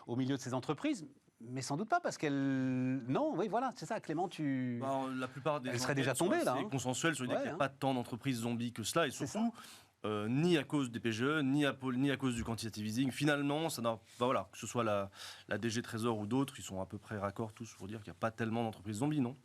S1: au milieu de ces entreprises, mais sans doute pas, parce qu'elles... Non, oui, voilà, c'est ça, Clément,
S3: la plupart des...
S1: Elles seraient déjà tombées, là.
S3: C'est consensuel sur l'idée qu'il n'y a pas tant d'entreprises zombies que cela, et surtout... ni à cause des PGE, ni à cause du quantitative easing. Finalement, que ce soit la DG Trésor ou d'autres, ils sont à peu près raccords tous pour dire qu'il n'y a pas tellement d'entreprises zombies, non ?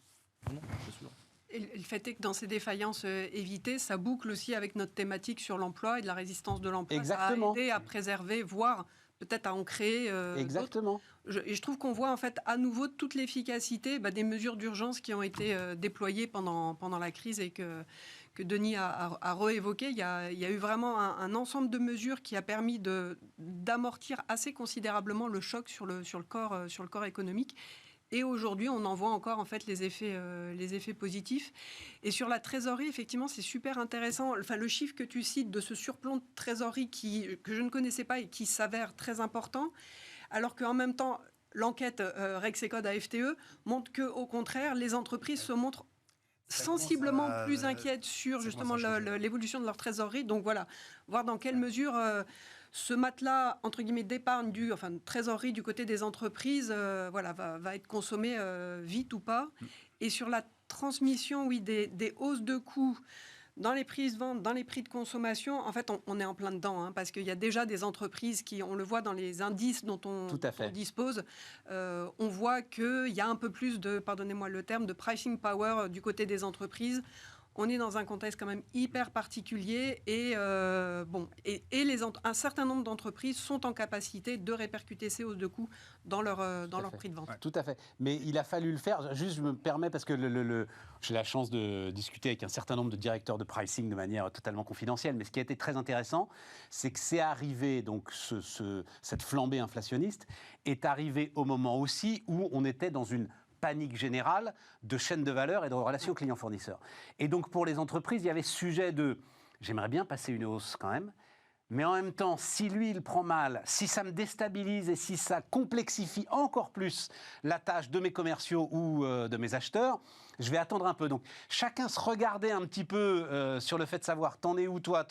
S3: Non, c'est sûr.
S2: Et le fait est que dans ces défaillances évitées, ça boucle aussi avec notre thématique sur l'emploi et de la résistance de l'emploi.
S1: Exactement.
S2: Ça a aidé à préserver, voire peut-être à en créer.
S1: Exactement.
S2: Et je trouve qu'on voit en fait à nouveau toute l'efficacité des mesures d'urgence qui ont été déployées pendant la crise et que Denis a réévoqué. Il y a eu vraiment un ensemble de mesures qui a permis d'amortir assez considérablement le choc sur le corps économique. Et aujourd'hui, on en voit encore en fait les effets positifs. Et sur la trésorerie, effectivement, c'est super intéressant. Enfin, le chiffre que tu cites de ce surplomb de trésorerie que je ne connaissais pas et qui s'avère très important, alors qu'en même temps, l'enquête Rexecode AFTE montre qu'au contraire, les entreprises se montrent sensiblement plus inquiètes sur justement l'évolution de leur trésorerie. Donc voilà, voir dans quelle mesure ce matelas, entre guillemets, d'épargne, de trésorerie du côté des entreprises, va être consommé vite ou pas. Et sur la transmission, des hausses de coûts dans les prix de vente, dans les prix de consommation, en fait, on est en plein dedans, parce qu'il y a déjà des entreprises qui, on le voit dans les indices dont on dispose, on voit qu'il y a un peu plus de, pardonnez-moi le terme, de pricing power du côté des entreprises. On est dans un contexte quand même hyper particulier et un certain nombre d'entreprises sont en capacité de répercuter ces hausses de coûts dans leur prix de vente.
S1: Tout à fait. Mais il a fallu le faire. Juste, je me permets, parce que j'ai la chance de discuter avec un certain nombre de directeurs de pricing de manière totalement confidentielle. Mais ce qui a été très intéressant, c'est que c'est arrivé, donc cette flambée inflationniste est arrivée au moment aussi où on était dans une panique générale de chaîne de valeur et de relations clients-fournisseurs. Et donc pour les entreprises, il y avait ce sujet de « j'aimerais bien passer une hausse quand même ». Mais en même temps, si lui, il prend mal, si ça me déstabilise et si ça complexifie encore plus la tâche de mes commerciaux ou de mes acheteurs, je vais attendre un peu. Donc, chacun se regardait un petit peu sur le fait de savoir t'en es où toi,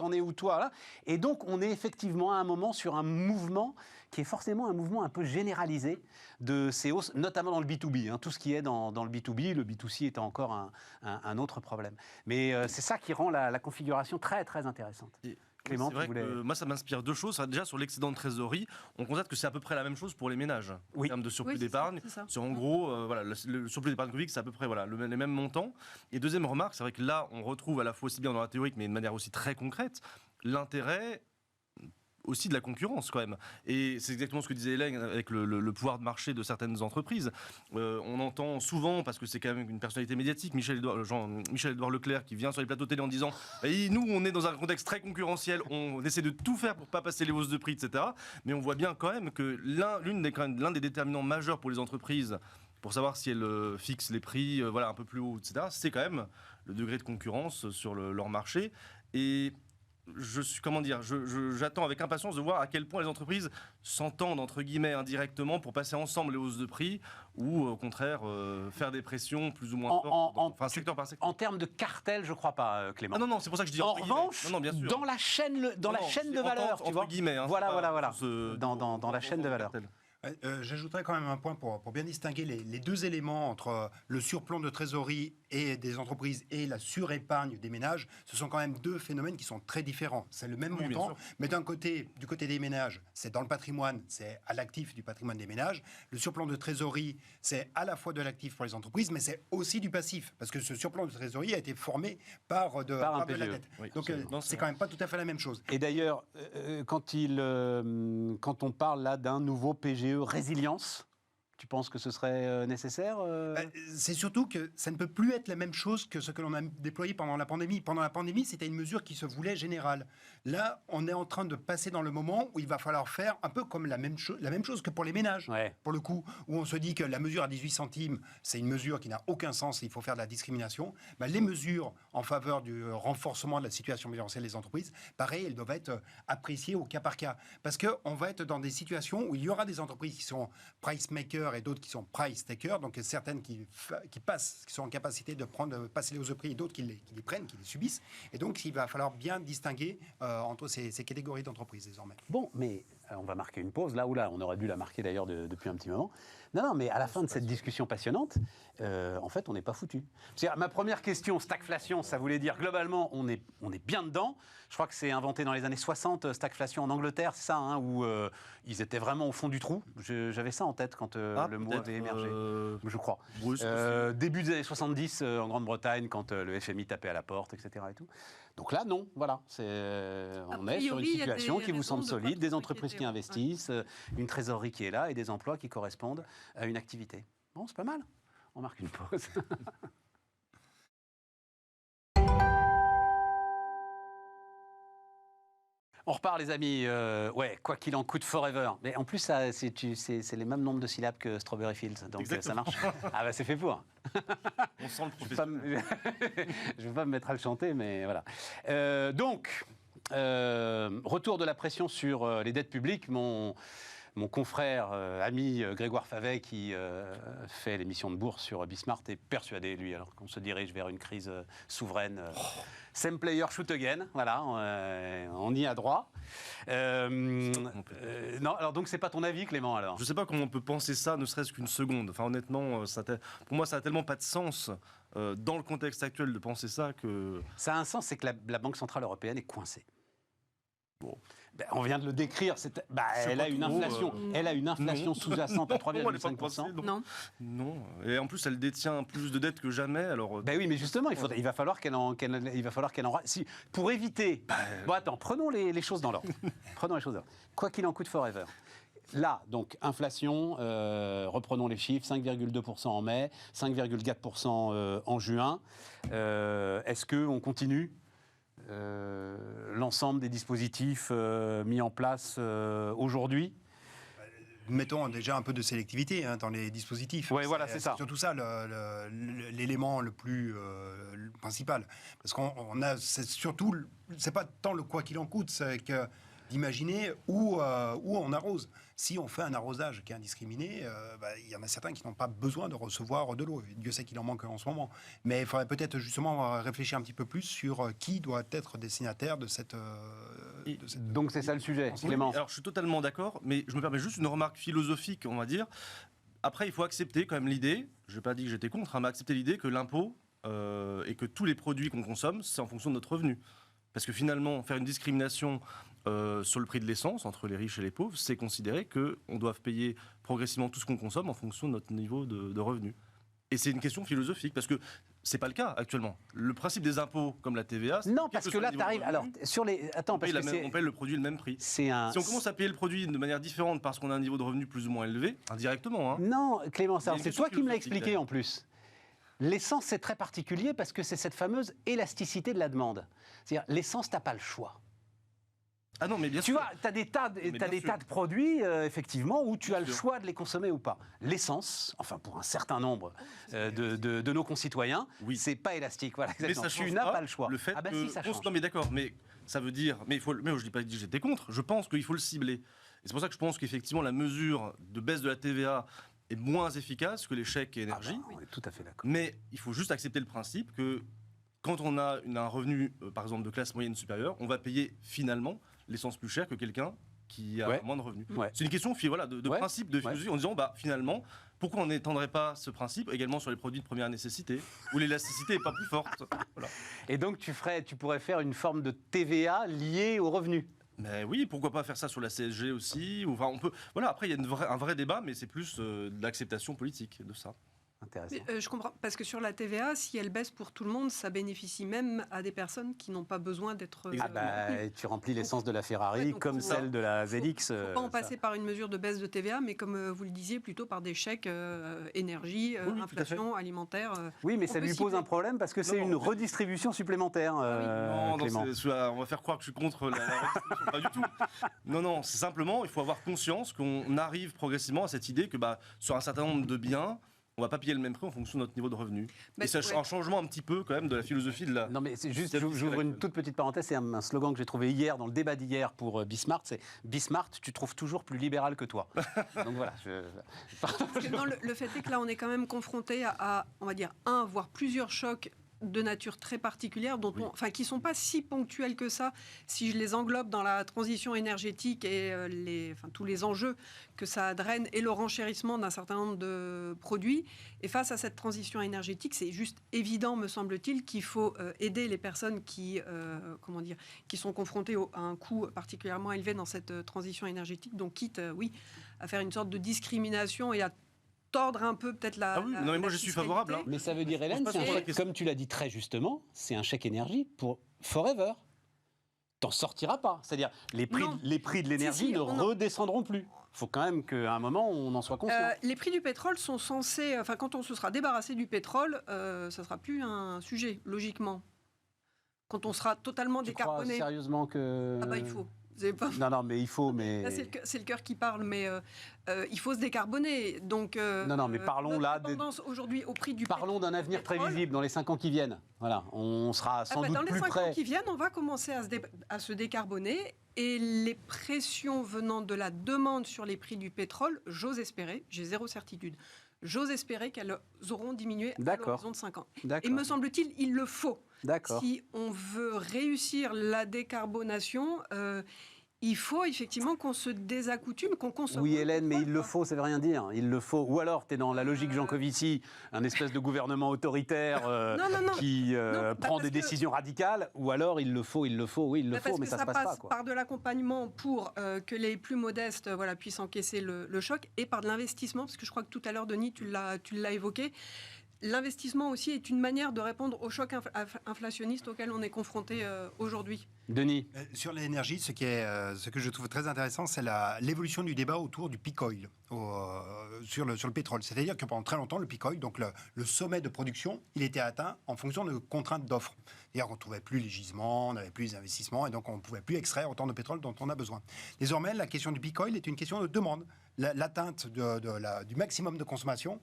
S1: là. Et donc, on est effectivement à un moment sur un mouvement qui est forcément un mouvement un peu généralisé de ces hausses, notamment dans le B2B. Hein, tout ce qui est dans le B2B, le B2C étant encore un autre problème. Mais c'est ça qui rend la configuration très, très intéressante. Clément,
S3: c'est vrai que moi, ça m'inspire deux choses. Déjà, sur l'excédent de trésorerie, on constate que c'est à peu près la même chose pour les ménages en termes de surplus d'épargne. En gros, voilà, le surplus d'épargne publique, c'est à peu près les mêmes montants. Et deuxième remarque, c'est vrai que là, on retrouve à la fois aussi bien dans la théorique, mais de manière aussi très concrète, l'intérêt aussi de la concurrence quand même. Et c'est exactement ce que disait Hélène avec le pouvoir de marché de certaines entreprises. On entend souvent, parce que c'est quand même une personnalité médiatique, Michel-Édouard Leclerc qui vient sur les plateaux télé en disant nous, on est dans un contexte très concurrentiel, on essaie de tout faire pour ne pas passer les hausses de prix, etc. Mais on voit bien quand même que l'un des déterminants majeurs pour les entreprises pour savoir si elles fixent les prix un peu plus haut, etc., c'est quand même le degré de concurrence sur leur marché. Et j'attends avec impatience de voir à quel point les entreprises s'entendent entre guillemets indirectement pour passer ensemble les hausses de prix ou au contraire faire des pressions plus ou moins fortes, secteur par secteur.
S1: En termes de cartel, je crois pas, Clément.
S3: Non, c'est pour ça que je dis
S1: en revanche,
S3: bien sûr.
S1: dans la chaîne de valeur, tu vois.
S3: Guillemets,
S1: voilà. Dans la chaîne de valeur.
S4: J'ajouterais quand même un point pour bien distinguer les deux éléments entre le surplomb de trésorerie et des entreprises et la surépargne des ménages. Ce sont quand même deux phénomènes qui sont très différents. C'est le même montant, mais du côté des ménages, c'est dans le patrimoine, c'est à l'actif du patrimoine des ménages. Le surplomb de trésorerie, c'est à la fois de l'actif pour les entreprises, mais c'est aussi du passif, parce que ce surplomb de trésorerie a été formé par de la dette. Donc c'est quand même pas tout à fait la même chose.
S1: Et d'ailleurs, quand on parle là d'un nouveau PGE résilience, tu penses que ce serait nécessaire
S4: C'est surtout que ça ne peut plus être la même chose que ce que l'on a déployé pendant la pandémie. Pendant la pandémie, c'était une mesure qui se voulait générale. Là, on est en train de passer dans le moment où il va falloir faire un peu comme la même chose que pour les ménages, pour le coup, où on se dit que la mesure à 18 centimes, c'est une mesure qui n'a aucun sens, il faut faire de la discrimination. Les mesures en faveur du renforcement de la situation bilancielle des entreprises, pareil, elles doivent être appréciées au cas par cas. Parce qu'on va être dans des situations où il y aura des entreprises qui sont price makers et d'autres qui sont price takers, donc certaines qui sont en capacité de passer les hausses de prix et d'autres qui les prennent, qui les subissent. Et donc, il va falloir bien distinguer entre ces catégories d'entreprises désormais.
S1: Bon, mais on va marquer une pause, là ou là. On aurait dû la marquer d'ailleurs depuis un petit moment. Non, mais à la fin de cette discussion passionnante, en fait, on n'est pas foutu. Ma première question, stagflation, ça voulait dire globalement, on est bien dedans. Je crois que c'est inventé dans les années 60, stagflation en Angleterre, c'est ça, où ils étaient vraiment au fond du trou. J'avais ça en tête quand le mot avait émergé, je crois. Début des années 70 en Grande-Bretagne, quand le FMI tapait à la porte, etc. Et tout. Donc là, non, voilà. On est sur une situation qui vous semble solide, des entreprises qui investissent, une trésorerie qui est là et des emplois qui correspondent à une activité. Bon, c'est pas mal. On marque une pause. On repart, les amis. Quoi qu'il en coûte forever. Mais en plus, c'est les mêmes nombres de syllabes que Strawberry Fields. Donc ça marche. C'est fait pour.
S3: On sent le professionnel.
S1: Je ne vais pas me mettre à le chanter, mais voilà. Retour de la pression sur les dettes publiques. Mon confrère, ami Grégoire Favet, qui fait l'émission de bourse sur Bismart, est persuadé, lui, alors qu'on se dirige vers une crise souveraine. Same player, shoot again. Voilà, on y a droit. Non, alors donc c'est pas ton avis, Clément, alors?
S3: Je sais pas comment on peut penser ça, ne serait-ce qu'une seconde. Enfin, honnêtement, pour moi, ça a tellement pas de sens dans le contexte actuel de penser ça que...
S1: Ça a un sens, c'est que la Banque Centrale Européenne est coincée. Bon. On vient de le décrire, elle a une inflation sous-jacente à 3,5%.
S3: Non. Et en plus, elle détient plus de dettes que jamais. Alors,
S1: oui, mais justement, il va falloir qu'elle en pour éviter. Attends, prenons les choses dans l'ordre. Quoi qu'il en coûte forever. Là, donc, inflation, reprenons les chiffres, 5,2% en mai, 5,4% en juin. Est-ce qu'on continue l'ensemble des dispositifs mis en place aujourd'hui?
S4: mettons déjà un peu de sélectivité dans les dispositifs.
S1: Ouais, voilà, c'est ça.
S4: C'est surtout ça l'élément le plus principal. Parce qu'on a, c'est surtout, c'est pas tant le quoi qu'il en coûte, c'est que d'imaginer où on arrose. Si on fait un arrosage qui est indiscriminé, il y en a certains qui n'ont pas besoin de recevoir de l'eau. Dieu sait qu'il en manque en ce moment. Mais il faudrait peut-être justement réfléchir un petit peu plus sur qui doit être destinataire de cette...
S1: Donc c'est ça le sujet, Clément.
S3: Alors je suis totalement d'accord, mais je me permets juste une remarque philosophique, on va dire. Après, il faut accepter quand même l'idée, je n'ai pas dit que j'étais contre, mais accepter l'idée que l'impôt et que tous les produits qu'on consomme, c'est en fonction de notre revenu. Parce que finalement, faire une discrimination sur le prix de l'essence entre les riches et les pauvres, c'est considérer qu'on doit payer progressivement tout ce qu'on consomme en fonction de notre niveau de revenu. Et c'est une question philosophique, parce que c'est pas le cas actuellement. Le principe des impôts, comme la TVA...
S1: Non, parce que là, tu arrives... Alors, sur les... Attends, parce que
S3: on paye le produit le même prix.
S1: Si on
S3: commence à payer le produit de manière différente parce qu'on a un niveau de revenu plus ou moins élevé, indirectement... Hein,
S1: non, Clément, c'est toi qui me l'as expliqué en plus. L'essence, c'est très particulier parce que c'est cette fameuse élasticité de la demande. C'est-à-dire, l'essence, tu n'as pas le choix.
S3: Ah non, mais bien
S1: sûr. Tu vois, tu as des tas de produits, effectivement, où tu as le choix de les consommer ou pas. L'essence, enfin pour un certain nombre de nos concitoyens, c'est pas élastique. Voilà, exactement.
S3: Mais
S1: tu n'as pas le choix.
S3: Le fait
S1: si, ça change.
S3: Non, mais d'accord, mais ça veut dire... Mais je dis pas que j'étais contre, je pense qu'il faut le cibler. Et c'est pour ça que je pense qu'effectivement, la mesure de baisse de la TVA est moins efficace que les chèques énergie.
S1: On est tout à fait d'accord.
S3: Mais il faut juste accepter le principe que quand on a un revenu, par exemple, de classe moyenne supérieure, on va payer finalement l'essence plus chère que quelqu'un qui a moins de revenus. Ouais. C'est une question de principe, de philosophie, en disant, finalement, pourquoi on n'étendrait pas ce principe également sur les produits de première nécessité, où l'élasticité n'est pas plus forte. Voilà.
S1: Et donc, tu pourrais faire une forme de TVA liée aux revenus.
S3: Mais oui, pourquoi pas faire ça sur la CSG aussi. Enfin, on peut. Voilà. Après, il y a un vrai débat, mais c'est plus de l'acceptation politique de ça.
S1: Intéressant.
S2: Je comprends, parce que sur la TVA, si elle baisse pour tout le monde, ça bénéficie même à des personnes qui n'ont pas besoin d'être...
S1: tu remplis l'essence de la Ferrari comme celle de la ZX.
S2: Il ne faut pas en passer par une mesure de baisse de TVA, mais comme vous le disiez, plutôt par des chèques énergie, inflation, alimentaire.
S1: Oui, mais ça lui pose un problème parce que c'est une redistribution supplémentaire, Clément.
S3: On va faire croire que je suis contre la redistribution. Pas du tout. Non, c'est simplement, il faut avoir conscience qu'on arrive progressivement à cette idée que sur un certain nombre de biens, on ne va pas payer le même prix en fonction de notre niveau de revenu. Et c'est un changement un petit peu quand même de la philosophie de la...
S1: Non mais c'est juste, j'ouvre une toute petite parenthèse, c'est un slogan que j'ai trouvé hier dans le débat d'hier pour Bismart, c'est « Bismart, tu trouves toujours plus libéral que toi ». Donc voilà.
S2: Le fait est que là on est quand même confronté à, on va dire, voire plusieurs chocs de nature très particulière, qui ne sont pas si ponctuels que ça, si je les englobe dans la transition énergétique et tous les enjeux que ça draine et le renchérissement d'un certain nombre de produits. Et face à cette transition énergétique, c'est juste évident, me semble-t-il, qu'il faut aider les personnes qui sont confrontées à un coût particulièrement élevé dans cette transition énergétique. Donc, quitte, à faire une sorte de discrimination et à tordre un peu peut-être la...
S3: non, mais moi je suis favorable.
S1: Mais ça veut dire, Hélène, comme tu l'as dit très justement, c'est un chèque énergie pour forever. T'en sortiras pas. C'est-à-dire, les prix de l'énergie ne redescendront plus. Il faut quand même qu'à un moment, on en soit conscient.
S2: Les prix du pétrole sont censés... quand on se sera débarrassé du pétrole, ça ne sera plus un sujet, logiquement. Quand on sera totalement décarboné...
S1: Tu crois sérieusement que...
S2: il faut.
S1: Non, mais il faut, mais...
S2: Là, c'est le cœur qui parle, mais il faut se décarboner. Donc,
S1: non, mais parlons là...
S2: aujourd'hui au prix du
S1: Parlons d'un avenir prévisible dans les 5 ans qui viennent. Voilà, on sera sans doute plus près.
S2: Dans les 5 ans qui viennent, on va commencer à se décarboner. Et les pressions venant de la demande sur les prix du pétrole, j'ose espérer, j'ai zéro certitude, j'ose espérer qu'elles auront diminué à l'horizon de 5 ans. Et me semble-t-il, il le faut. Si on veut réussir la décarbonation, il faut effectivement qu'on se désaccoutume, qu'on consomme.
S1: Oui, Hélène, mais il le faut, ça ne veut rien dire. Il le faut. Ou alors, tu es dans la logique Jancovici, un espèce de gouvernement autoritaire qui prend des décisions radicales. Ou alors, il le faut, oui, il le faut, mais ça ne se passe pas.
S2: Ça passe par de l'accompagnement pour que les plus modestes puissent encaisser le choc et par de l'investissement, parce que je crois que tout à l'heure, Denis, tu l'as évoqué. L'investissement aussi est une manière de répondre au choc inflationniste auquel on est confronté aujourd'hui.
S1: Denis.
S4: Sur l'énergie, ce que je trouve très intéressant, c'est l'évolution du débat autour du peak oil sur le pétrole. C'est-à-dire que pendant très longtemps, le peak oil, donc le sommet de production, il était atteint en fonction de contraintes d'offres. C'est-à-dire qu'on ne trouvait plus les gisements, on n'avait plus les investissements, et donc on ne pouvait plus extraire autant de pétrole dont on a besoin. Désormais, la question du peak oil est une question de demande. l'atteinte du maximum de consommation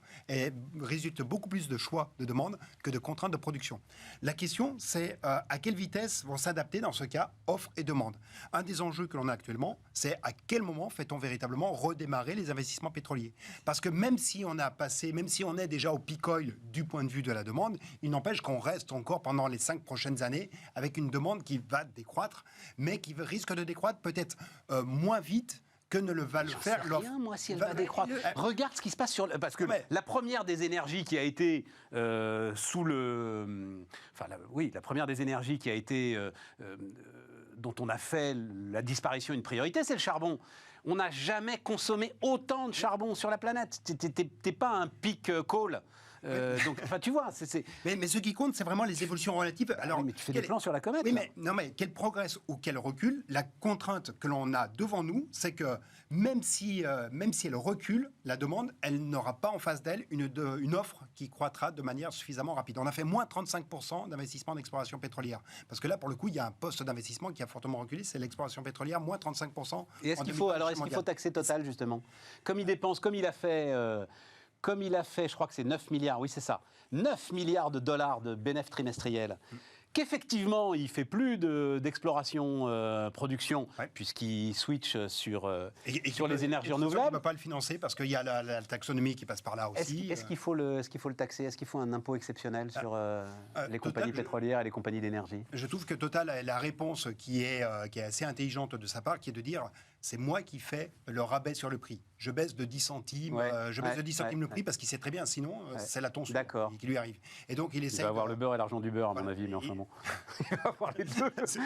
S4: résulte beaucoup plus de choix de demande que de contraintes de production. La question, c'est à quelle vitesse vont s'adapter dans ce cas offre et demande. Un des enjeux que l'on a actuellement, c'est à quel moment fait-on véritablement redémarrer les investissements pétroliers. Parce que même si on est déjà au peak oil du point de vue de la demande, il n'empêche qu'on reste encore pendant les 5 prochaines années avec une demande qui va décroître, mais qui risque de décroître peut-être moins vite que ne le va le faire l'offre.
S1: Moi, si elle va décroître. Regarde ce qui se passe sur... Parce que la première des énergies qui a été sous le... Enfin, la première des énergies qui a été... dont on a fait la disparition une priorité, c'est le charbon. On n'a jamais consommé autant de charbon sur la planète. T'es pas un peak coal. Donc, enfin, tu vois,
S4: Mais ce qui compte, c'est vraiment les évolutions relatives. Alors,
S1: mais tu fais des plans sur la comète.
S4: Oui, mais qu'elle progresse ou qu'elle recule, la contrainte que l'on a devant nous, c'est que même si elle recule, la demande, elle n'aura pas en face d'elle une offre qui croîtra de manière suffisamment rapide. On a fait moins 35% d'investissement d'exploration pétrolière. Parce que là, pour le coup, il y a un poste d'investissement qui a fortement reculé, c'est l'exploration pétrolière, moins 35%.
S1: Et est-ce qu'il faut taxer Total, justement ? Comme il dépense, comme il a fait, je crois que c'est 9 milliards, oui c'est ça, 9 milliards de dollars de bénéfices trimestriels, qu'effectivement il ne fait plus d'exploration-production, puisqu'il switch sur les énergies renouvelables.
S4: Il ne va pas le financer parce qu'il y a la taxonomie qui passe par là aussi.
S1: Est-ce qu'il faut le taxer ? Est-ce qu'il faut un impôt exceptionnel sur les compagnies pétrolières et les compagnies d'énergie ?
S4: Je trouve que Total a la réponse qui est assez intelligente de sa part, qui est de dire c'est moi qui fais le rabais sur le prix. Je baisse de 10 centimes, le prix parce qu'il sait très bien, sinon c'est la tension qui lui arrive. Et donc il essaie.
S1: Il va avoir le beurre et l'argent du beurre, à mon avis, mais enfin bon. Il va avoir les deux.
S4: C'est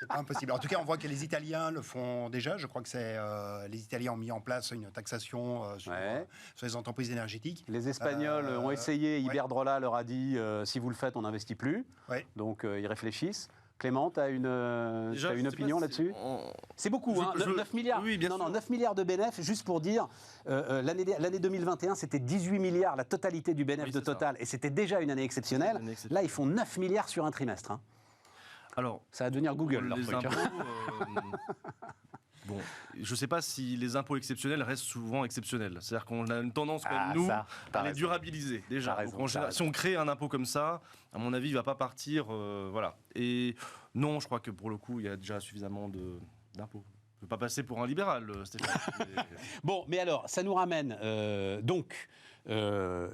S4: pas impossible. En tout cas, on voit que les Italiens le font déjà. Je crois que les Italiens ont mis en place une taxation sur les entreprises énergétiques.
S1: Les Espagnols ont essayé. Iberdrola leur a dit si vous le faites, on n'investit plus. Donc ils réfléchissent. Clément, tu as une opinion là-dessus ? C'est beaucoup, 9 milliards.
S3: Oui, bien sûr.
S1: 9 milliards de bénéfices, juste pour dire, l'année 2021, c'était 18 milliards, la totalité du bénéfice de Total, et c'était déjà une année exceptionnelle. Là, ils font 9 milliards sur un trimestre.
S3: Alors,
S1: ça va devenir Google, leur
S3: les
S1: truc.
S3: Impôts, bon, je ne sais pas si les impôts exceptionnels restent souvent exceptionnels. C'est-à-dire qu'on a une tendance, à les durabiliser, déjà. Si on crée un impôt comme ça, à mon avis, il ne va pas partir. Voilà. Et non, je crois que pour le coup, il y a déjà suffisamment d'impôts. Je ne veux pas passer pour un libéral, Stéphane.
S1: Bon, mais alors, ça nous ramène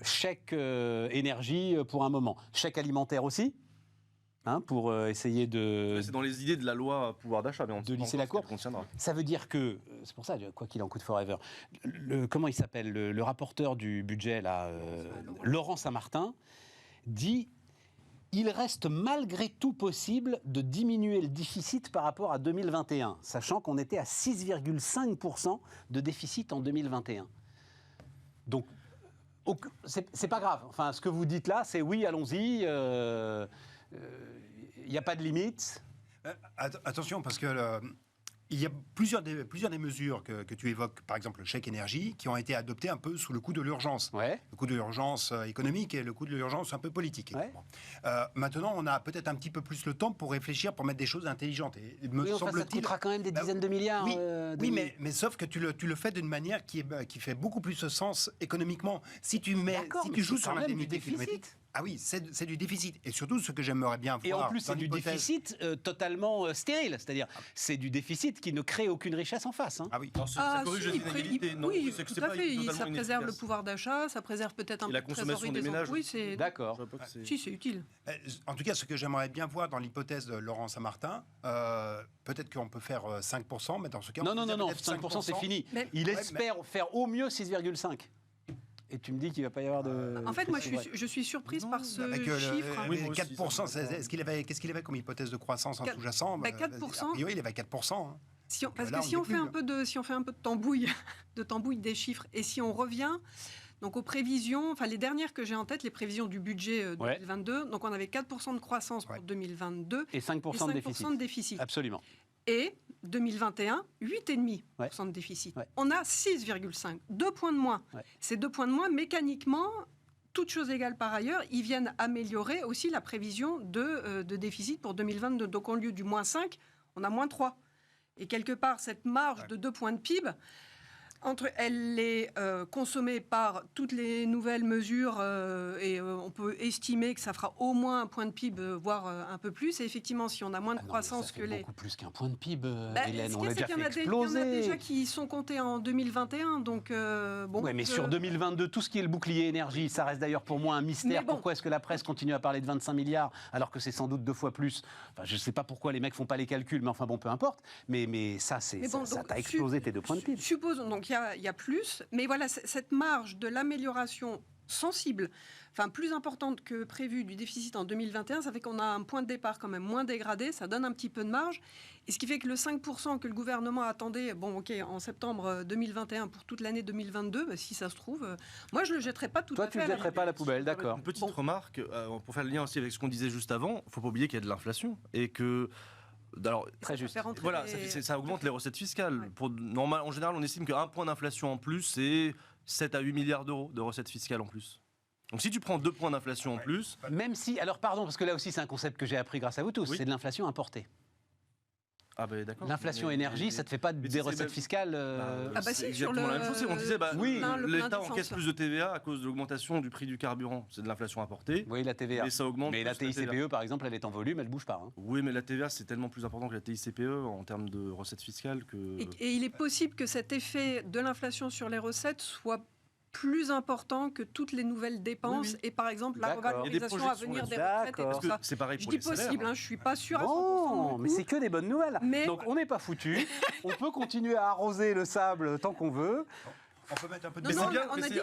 S1: chèque énergie pour un moment. Chèque alimentaire aussi, pour essayer de...
S3: C'est dans les idées de la loi pouvoir d'achat, mais
S1: de lisser la cour. Ça veut dire que, c'est pour ça, quoi qu'il en coûte forever, comment il s'appelle, le rapporteur du budget, là, Laurent Saint-Martin, dit... Il reste malgré tout possible de diminuer le déficit par rapport à 2021, sachant qu'on était à 6,5% de déficit en 2021. Donc, c'est pas grave. Enfin, ce que vous dites là, c'est oui, allons-y, il n'y a pas de limite.
S4: Attention, parce que... Il y a plusieurs des mesures que tu évoques, par exemple le chèque énergie, qui ont été adoptées un peu sous le coup de l'urgence. Le coup de l'urgence économique et le coup de l'urgence un peu politique. Maintenant, on a peut-être un petit peu plus le temps pour réfléchir, pour mettre des choses intelligentes. Et
S1: ça coûtera quand même des dizaines de milliards.
S4: Oui, mais sauf que tu le fais d'une manière qui fait beaucoup plus de sens économiquement. Si tu joues sur l'indemnité kilométrique... Ah oui, c'est du déficit. Et surtout, ce que j'aimerais bien voir...
S1: Et en plus, c'est du déficit totalement stérile. C'est-à-dire, c'est du déficit qui ne crée aucune richesse en face.
S4: Ah oui.
S3: Ça corrige les inégalités.
S2: Oui, tout à fait. Ça préserve le pouvoir d'achat, ça préserve peut-être un peu
S3: la consommation des ménages.
S2: Oui, c'est...
S1: D'accord.
S2: Si, c'est utile.
S4: En tout cas, ce que j'aimerais bien voir dans l'hypothèse de Laurent Saint-Martin, peut-être qu'on peut faire 5%, mais dans ce cas...
S1: Non, 5% c'est fini. Il espère faire au mieux 6,5%. Et tu me dis qu'il ne va pas y avoir de...
S2: En fait, moi, je suis surprise par ce chiffre.
S4: 4%, qu'est-ce qu'il avait comme hypothèse de croissance en sous-jacent
S2: 4%.
S4: A priori, il avait 4%.
S2: Parce que si on fait un peu de tambouille des chiffres, et si on revient... Donc aux prévisions, enfin les dernières que j'ai en tête, les prévisions du budget 2022, donc on avait 4% de croissance pour 2022
S1: et 5%
S2: de déficit.
S1: Absolument.
S2: Et 2021, 8,5% de déficit. On a 6,5%, 2 points de moins. Ces 2 points de moins, mécaniquement, toutes choses égales par ailleurs, ils viennent améliorer aussi la prévision de déficit pour 2022. Donc au lieu du moins 5, on a moins 3. Et quelque part, cette marge de 2 points de PIB, Elle est consommée par toutes les nouvelles mesures et on peut estimer que ça fera au moins un point de PIB, voire un peu plus. Et effectivement, si on a moins de croissance que les...
S1: beaucoup plus qu'un point de PIB,
S2: Bah,
S1: Hélène. On
S2: ce
S1: l'a
S2: qu'il y a,
S1: déjà fait
S2: c'est qu'il y en a
S1: exploser.
S2: déjà qui sont comptés en 2021. Donc, bon,
S1: Ouais, mais sur 2022, tout ce qui est le bouclier énergie, ça reste d'ailleurs pour moi un mystère.
S2: Bon.
S1: Pourquoi est-ce que la presse continue à parler de 25 milliards alors que c'est sans doute 2 fois plus? Enfin, je ne sais pas pourquoi les mecs font pas les calculs, mais enfin bon, peu importe. Mais ça, ça t'a explosé tes 2 points de PIB.
S2: Supposons, donc il y a plus, mais voilà, cette marge de l'amélioration sensible, enfin plus importante que prévu du déficit en 2021, ça fait qu'on a un point de départ quand même moins dégradé, ça donne un petit peu de marge, et ce qui fait que le 5% que le gouvernement attendait, en septembre 2021 pour toute l'année 2022, bah, si ça se trouve, moi je le jetterai pas tout à fait.
S1: Toi, tu le jetterais pas à la poubelle, d'accord.
S3: Une petite remarque, pour faire le lien aussi avec ce qu'on disait juste avant, il ne faut pas oublier qu'il y a de l'inflation et que... Alors,
S1: très juste.
S3: Voilà, ça augmente les recettes fiscales. En général, on estime qu'un point d'inflation en plus, c'est 7 à 8 milliards d'euros de recettes fiscales en plus. Donc si tu prends 2 points d'inflation en plus...
S1: Même si, alors pardon, parce que là aussi c'est un concept que j'ai appris grâce à vous tous, c'est de l'inflation importée.
S3: Ah ben d'accord.
S1: L'inflation énergie, ça ne te fait pas des recettes fiscales
S2: si,
S3: exactement la même chose. On disait,
S1: oui,
S3: l'État encaisse plus de TVA à cause de l'augmentation du prix du carburant. C'est de l'inflation importée.
S1: Oui, la TVA.
S3: Mais ça augmente.
S1: Mais la
S3: plus
S1: TICPE, par exemple, elle est en volume, elle ne bouge pas. Hein.
S3: Oui, mais la TVA, c'est tellement plus important que la TICPE en termes de recettes fiscales que...
S2: Et il est possible que cet effet de l'inflation sur les recettes soit plus important que toutes les nouvelles dépenses et par exemple la revalorisation à venir des retraites et tout ça.
S3: C'est pareil
S2: je
S3: pour
S2: dis
S3: les salaires,
S2: possible, je ne suis pas sûre à 100%.
S1: Non, mais c'est que des bonnes nouvelles. Donc on n'est pas foutu. On peut continuer à arroser le sable tant qu'on veut.
S4: On peut mettre un peu de
S2: Non,
S4: bémol.
S2: on a dit...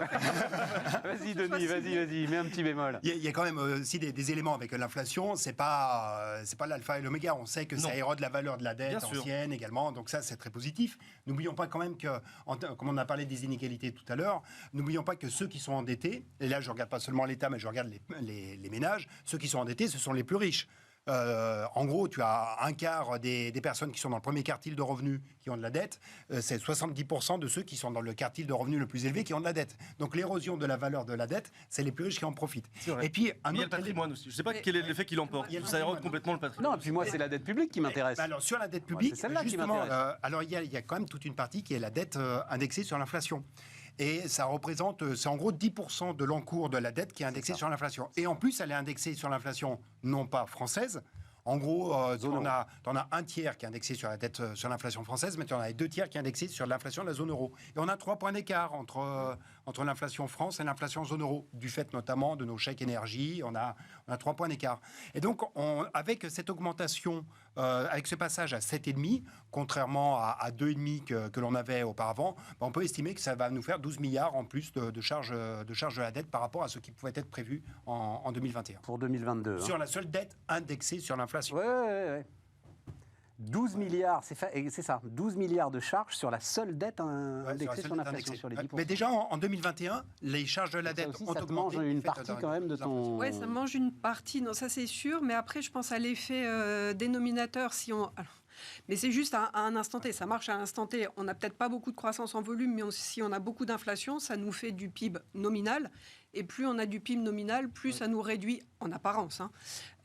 S1: Vas-y Denis, vas-y, mets un petit bémol.
S4: Il y a quand même aussi des éléments avec l'inflation. C'est pas l'alpha et l'oméga. On sait que ça érode la valeur de la dette ancienne également. Donc ça, c'est très positif. N'oublions pas quand même que, comme on a parlé des inégalités tout à l'heure, n'oublions pas que ceux qui sont endettés, et là je regarde pas seulement l'État, mais je regarde les ménages, ceux qui sont endettés, ce sont les plus riches. En gros, tu as un quart des personnes qui sont dans le premier quartile de revenus qui ont de la dette. C'est 70% de ceux qui sont dans le quartile de revenus le plus élevé qui ont de la dette. Donc l'érosion de la valeur de la dette, c'est les plus riches qui en profitent.
S3: Et puis, il y a le patrimoine aussi. Je ne sais pas quel est l'effet qu'il emporte. Ça érode complètement le patrimoine.
S1: Non, et puis moi, c'est la dette publique qui m'intéresse.
S4: Alors, sur la dette publique,
S1: c'est celle-là qui m'intéresse.
S4: alors il y a quand même toute une partie qui est la dette indexée sur l'inflation. Et ça représente, c'est en gros 10% de l'encours de la dette qui est indexée sur l'inflation. Et en plus, elle est indexée sur l'inflation non pas française. En gros, tu en as un tiers qui est indexé sur la dette, sur l'inflation française, mais tu en as 2 tiers qui est indexé sur l'inflation de la zone euro. Et on a 3 points d'écart entre l'inflation France et l'inflation zone euro, du fait notamment de nos chèques énergie, on a 3 points d'écart. Et donc, avec cette augmentation, avec ce passage à 7,5, contrairement à 2,5 que l'on avait auparavant, on peut estimer que ça va nous faire 12 milliards en plus de charges de la dette par rapport à ce qui pouvait être prévu en 2021.
S1: Pour 2022.
S4: Sur la seule dette indexée sur l'inflation.
S1: Ouais. 12 milliards, c'est ça, 12 milliards de charges sur la seule dette indexée sur l'inflation, sur les 10%.
S4: Mais déjà, en 2021, les charges de la dette ont augmenté. Ça
S1: mange une partie quand même de ton...
S2: Oui, ça mange une partie, non, ça c'est sûr, mais après, je pense à l'effet dénominateur, si on... Alors, mais c'est juste à un instant T, ça marche à un instant T. On n'a peut-être pas beaucoup de croissance en volume, mais si on a beaucoup d'inflation, ça nous fait du PIB nominal. Et plus on a du PIB nominal, plus ça nous réduit, en apparence,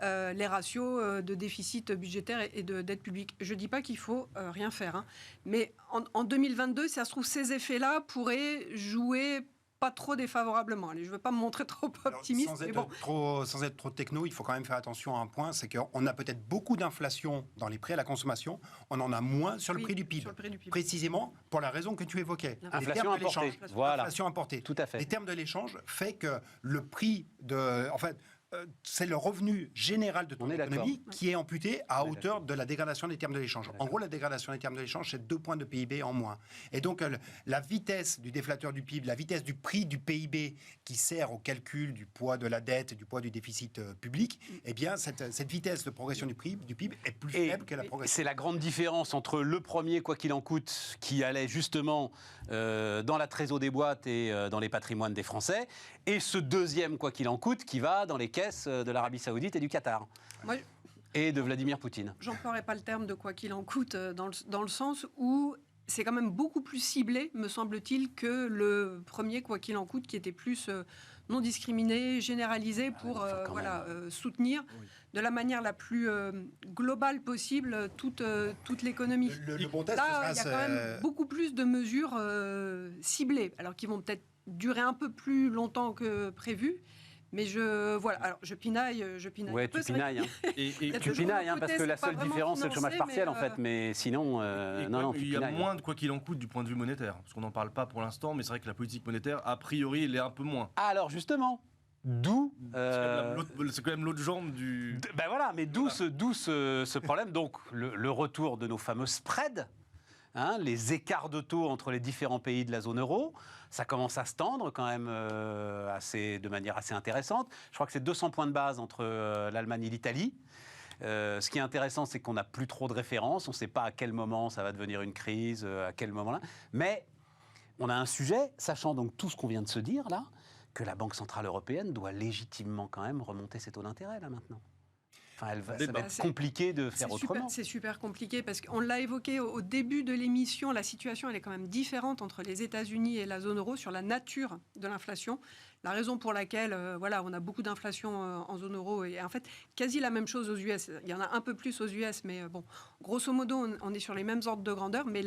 S2: les ratios de déficit budgétaire et de dette publique. Je ne dis pas qu'il faut rien faire, mais en 2022, si ça se trouve, ces effets-là pourraient jouer pas trop défavorablement. Allez, je ne veux pas me montrer trop optimiste.
S4: Sans être trop techno, il faut quand même faire attention à un point, c'est qu'on a peut-être beaucoup d'inflation dans les prix à la consommation, on en a moins sur le prix du PIB. Précisément pour la raison que tu évoquais.
S1: Inflation importée. Voilà.
S4: Inflation importée.
S1: Tout à fait.
S4: Les termes de l'échange fait que le prix de... En fait, c'est le revenu général de ton économie qui est amputé à hauteur de la dégradation des termes de l'échange. En gros, la dégradation des termes de l'échange, c'est 2 points de PIB en moins. Et donc, la vitesse du déflateur du PIB, la vitesse du prix du PIB qui sert au calcul du poids de la dette, du poids du déficit public, eh bien, cette vitesse de progression du PIB est plus faible que la progression.
S1: C'est la grande différence entre le premier, quoi qu'il en coûte, qui allait justement dans la trésor des boîtes et dans les patrimoines des Français, et ce deuxième, quoi qu'il en coûte, qui va dans les caisses de l'Arabie Saoudite et du Qatar. Et de Vladimir Poutine.
S2: J'emploierai pas le terme de quoi qu'il en coûte dans le sens où c'est quand même beaucoup plus ciblé, me semble-t-il, que le premier quoi qu'il en coûte qui était plus non discriminée, généralisée pour soutenir de la manière la plus globale possible toute l'économie.
S4: Le bon test,
S2: là, il y a quand même beaucoup plus de mesures ciblées, alors qui vont peut-être durer un peu plus longtemps que prévu. Mais je pinaille.
S1: Ouais, tu pinailles. Hein. Tu pinailles, parce que la seule différence, c'est le chômage partiel, en fait. Mais sinon, non, tu
S3: il y a
S1: pinailles.
S3: moins de quoi qu'il en coûte du point de vue monétaire. Parce qu'on n'en parle pas pour l'instant, mais c'est vrai que la politique monétaire, a priori, elle est un peu moins.
S1: Alors, justement, d'où...
S3: C'est quand même l'autre jambe du...
S1: Ben voilà, mais d'où ce problème. Donc, le retour de nos fameux spreads, les écarts de taux entre les différents pays de la zone euro, ça commence à se tendre quand même de manière assez intéressante. Je crois que c'est 200 points de base entre l'Allemagne et l'Italie. Ce qui est intéressant, c'est qu'on n'a plus trop de références. On ne sait pas à quel moment ça va devenir une crise, à quel moment-là. Mais on a un sujet, sachant donc tout ce qu'on vient de se dire là, que la Banque Centrale Européenne doit légitimement quand même remonter ses taux d'intérêt là maintenant. Enfin, ça va être compliqué de faire autrement.
S2: C'est super compliqué parce qu'on l'a évoqué au début de l'émission, la situation elle est quand même différente entre les États-Unis et la zone euro sur la nature de l'inflation. La raison pour laquelle on a beaucoup d'inflation en zone euro et en fait quasi la même chose aux US. Il y en a un peu plus aux US, mais bon, grosso modo on est sur les mêmes ordres de grandeur, mais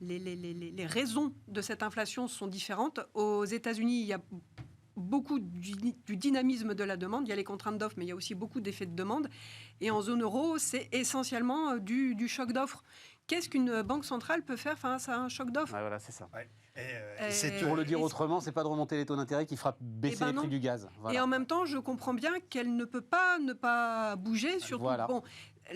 S2: les raisons de cette inflation sont différentes. Aux États-Unis, il y a beaucoup du dynamisme de la demande. Il y a les contraintes d'offres, mais il y a aussi beaucoup d'effets de demande. Et en zone euro, c'est essentiellement du choc d'offres. Qu'est-ce qu'une banque centrale peut faire face à un choc d'offres ?
S1: Voilà, c'est ça.
S4: Ouais.
S1: Pour le dire autrement, c'est pas de remonter les taux d'intérêt qui fera baisser les prix du gaz. Voilà.
S2: Et en même temps, je comprends bien qu'elle ne peut pas ne pas bouger. Surtout, bon,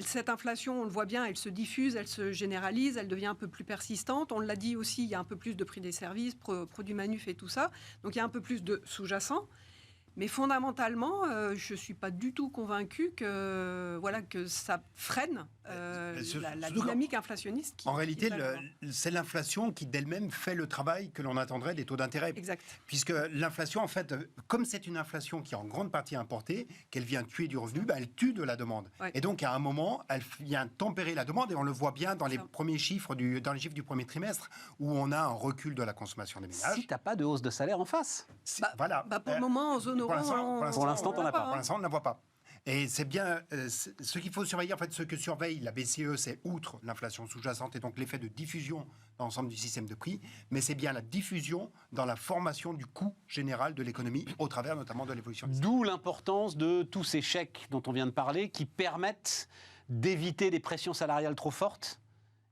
S2: cette inflation, on le voit bien, elle se diffuse, elle se généralise, elle devient un peu plus persistante. On l'a dit aussi, il y a un peu plus de prix des services, produits manuf et tout ça. Donc il y a un peu plus de sous-jacent. Mais fondamentalement, je ne suis pas du tout convaincue que ça freine la dynamique inflationniste.
S4: En réalité, c'est l'inflation qui d'elle-même fait le travail que l'on attendrait des taux d'intérêt.
S2: Exact.
S4: Puisque l'inflation, en fait, comme c'est une inflation qui est en grande partie importée, qu'elle vient tuer du revenu, elle tue de la demande. Ouais. Et donc, à un moment, elle vient tempérer la demande, et on le voit bien dans les premiers chiffres, dans les chiffres du premier trimestre, où on a un recul de la consommation des ménages.
S1: Si tu n'as pas de hausse de salaire en face.
S2: Pour le moment, en zone euro,
S1: pour l'instant, on n'en a pas.
S4: Pour l'instant, on ne la voit pas. Et c'est bien ce qu'il faut surveiller. En fait, ce que surveille la BCE, c'est outre l'inflation sous-jacente et donc l'effet de diffusion dans l'ensemble du système de prix, mais c'est bien la diffusion dans la formation du coût général de l'économie au travers notamment de l'évolution.
S1: D'où l'importance de tous ces chèques dont on vient de parler qui permettent d'éviter des pressions salariales trop fortes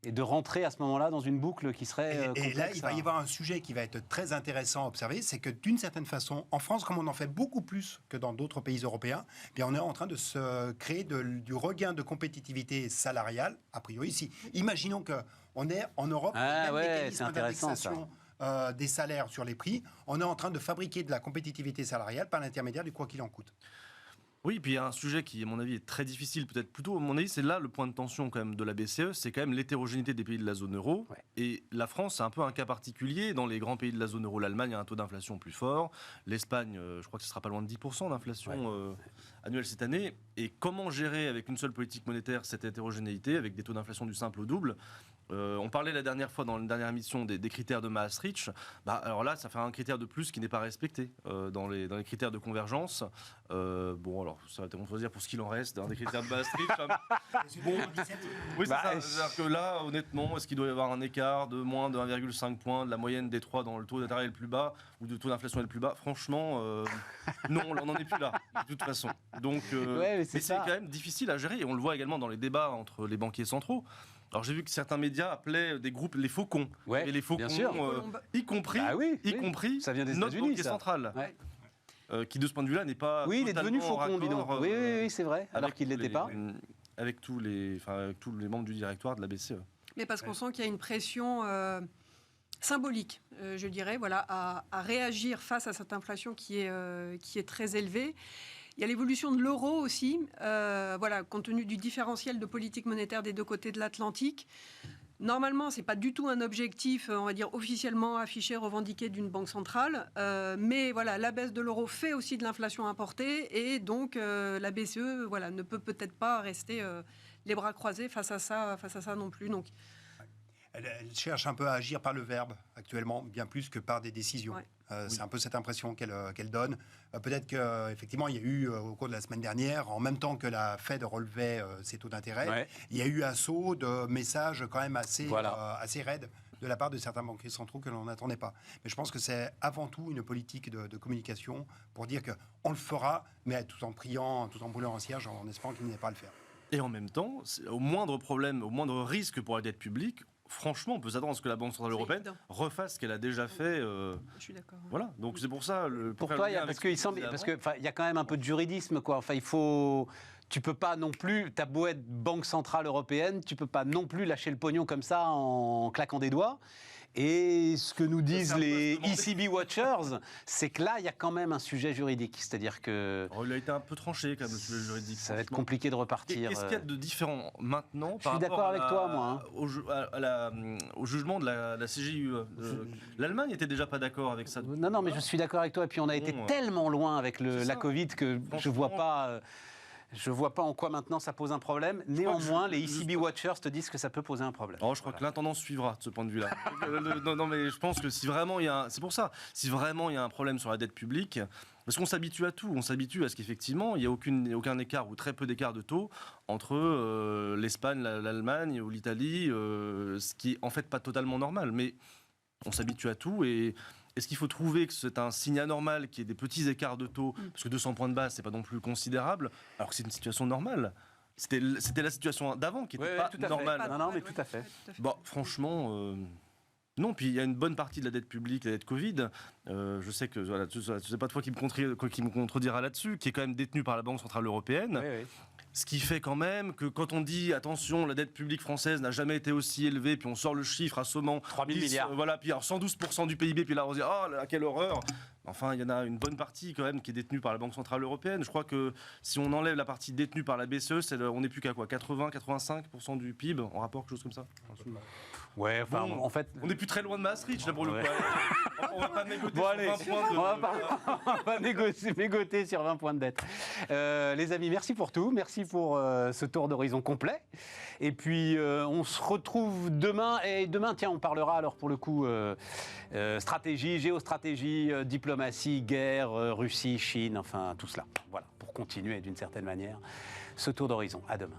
S1: et de rentrer à ce moment-là dans une boucle qui serait complexe.
S4: Et là, il va y avoir un sujet qui va être très intéressant à observer, c'est que d'une certaine façon, en France, comme on en fait beaucoup plus que dans d'autres pays européens, eh bien on est en train de se créer du regain de compétitivité salariale, a priori ici. Imaginons qu'on est en Europe, le mécanisme d'indexation des salaires sur les prix, on est en train de fabriquer de la compétitivité salariale par l'intermédiaire du quoi qu'il en coûte.
S3: Oui, puis il y a un sujet qui, à mon avis, est très difficile, peut-être plutôt, à mon avis, c'est là le point de tension quand même de la BCE, c'est quand même l'hétérogénéité des pays de la zone euro. Ouais. Et la France, c'est un peu un cas particulier. Dans les grands pays de la zone euro, l'Allemagne a un taux d'inflation plus fort. L'Espagne, je crois que ce sera pas loin de 10% d'inflation annuelle cette année. Et comment gérer avec une seule politique monétaire cette hétérogénéité, avec des taux d'inflation du simple au double ? On parlait la dernière fois dans une dernière émission des critères de Maastricht. Alors là, ça fait un critère de plus qui n'est pas respecté dans les critères de convergence. Bon, alors ça va être dire pour ce qu'il en reste des critères de Maastricht. Bon, oui, c'est ça. C'est-à-dire que là, honnêtement, est-ce qu'il doit y avoir un écart de moins de 1,5 point de la moyenne des trois dans le taux d'intérêt le plus bas ou de taux d'inflation le plus bas ? Franchement, non, on n'en est plus là, de toute façon. Donc, mais c'est quand même difficile à gérer. Et on le voit également dans les débats entre les banquiers centraux. Alors j'ai vu que certains médias appelaient des groupes les faucons.
S1: Ouais,
S3: et les faucons, y compris
S1: ça vient des
S3: notre banquier central. Qui de ce point de vue-là n'est pas
S1: il est devenu faucon, dis donc. Oui, c'est vrai, alors qu'il ne l'était pas.
S3: Avec tous les membres du directoire de la BCE.
S2: Mais parce qu'on sent qu'il y a une pression symbolique, je dirais, à réagir face à cette inflation qui est très élevée. Il y a l'évolution de l'euro aussi, compte tenu du différentiel de politique monétaire des deux côtés de l'Atlantique. Normalement, ce n'est pas du tout un objectif, on va dire, officiellement affiché, revendiqué d'une banque centrale. Mais la baisse de l'euro fait aussi de l'inflation importée. Et donc, la BCE ne peut peut-être pas rester les bras croisés face à ça non plus. Donc,
S4: Elle cherche un peu à agir par le verbe actuellement, bien plus que par des décisions.
S2: Ouais.
S4: C'est un peu cette impression qu'elle donne. Peut-être qu'effectivement, il y a eu, au cours de la semaine dernière, en même temps que la Fed relevait ses taux d'intérêt, il y a eu un saut de messages quand même assez raides de la part de certains banquiers centraux que l'on n'attendait pas. Mais je pense que c'est avant tout une politique de communication pour dire qu'on le fera, mais tout en priant, tout en brûlant un cierge, en espérant qu'il n'y ait pas à le faire.
S3: Et en même temps, au moindre problème, au moindre risque pour la dette publique, franchement, on peut s'attendre à ce que la Banque Centrale Européenne refasse ce qu'elle a déjà fait.
S2: Je suis d'accord.
S3: Voilà, donc c'est pour ça...
S1: Pour toi, parce qu'il y a quand même un peu de juridisme, quoi. Enfin, tu peux pas non plus, t'as beau être Banque Centrale Européenne, tu peux pas non plus lâcher le pognon comme ça en claquant des doigts. Et ce que nous disent les ECB Watchers, c'est que là, il y a quand même un sujet juridique. C'est-à-dire que...
S3: il a été un peu tranché, quand même, le sujet juridique.
S1: Ça va être compliqué de repartir.
S3: Qu'est-ce qu'il y a de différent maintenant
S1: Je suis d'accord avec toi, moi.
S3: Au jugement de la CJUE. L'Allemagne n'était déjà pas d'accord avec ça.
S1: Non, mais je suis d'accord avec toi. Et puis, on a été tellement loin avec la Covid que je ne vois pas... Je ne vois pas en quoi maintenant ça pose un problème. Néanmoins, les ECB Watchers te disent que ça peut poser un problème.
S3: Je crois que l'intendance suivra de ce point de vue-là. non, mais je pense que si vraiment il y a... C'est pour ça. Si vraiment il y a un problème sur la dette publique, parce qu'on s'habitue à tout. On s'habitue à ce qu'effectivement, il n'y a aucun écart ou très peu d'écart de taux entre l'Espagne, l'Allemagne ou l'Italie, ce qui est en fait pas totalement normal. Mais on s'habitue à tout et... Est-ce qu'il faut trouver que c'est un signe anormal qu'il y ait des petits écarts de taux, parce que 200 points de base, c'est pas non plus considérable, alors que c'est une situation normale. C'était la situation d'avant qui n'était pas normale.
S1: Non, mais tout à fait.
S3: Bon, franchement, non. Puis il y a une bonne partie de la dette publique, la dette Covid. Je sais que c'est pas toi qui me contredira là-dessus, qui est quand même détenue par la Banque Centrale Européenne.
S1: Oui.
S3: Ce qui fait quand même que quand on dit attention, la dette publique française n'a jamais été aussi élevée, puis on sort le chiffre assommant
S1: 3 000 milliards.
S3: Voilà, puis alors 112% du PIB, puis là on se dit oh là, quelle horreur. Enfin, il y en a une bonne partie quand même qui est détenue par la Banque Centrale Européenne. Je crois que si on enlève la partie détenue par la BCE, on n'est plus qu'à quoi, 80-85% du PIB en rapport, quelque chose comme ça.
S1: Ouais, enfin, en fait...
S3: On n'est plus très loin de Maastricht, là, pour le coup. On va pas négoter sur 20 points
S1: on va pas négoter sur 20 points de dette. Les amis, merci pour tout. Merci pour ce tour d'horizon complet. Et puis, on se retrouve demain. Et demain, tiens, on parlera alors pour le coup stratégie, géostratégie, diplomatie, guerre, Russie, Chine, enfin tout cela. Voilà, pour continuer d'une certaine manière ce tour d'horizon. À demain.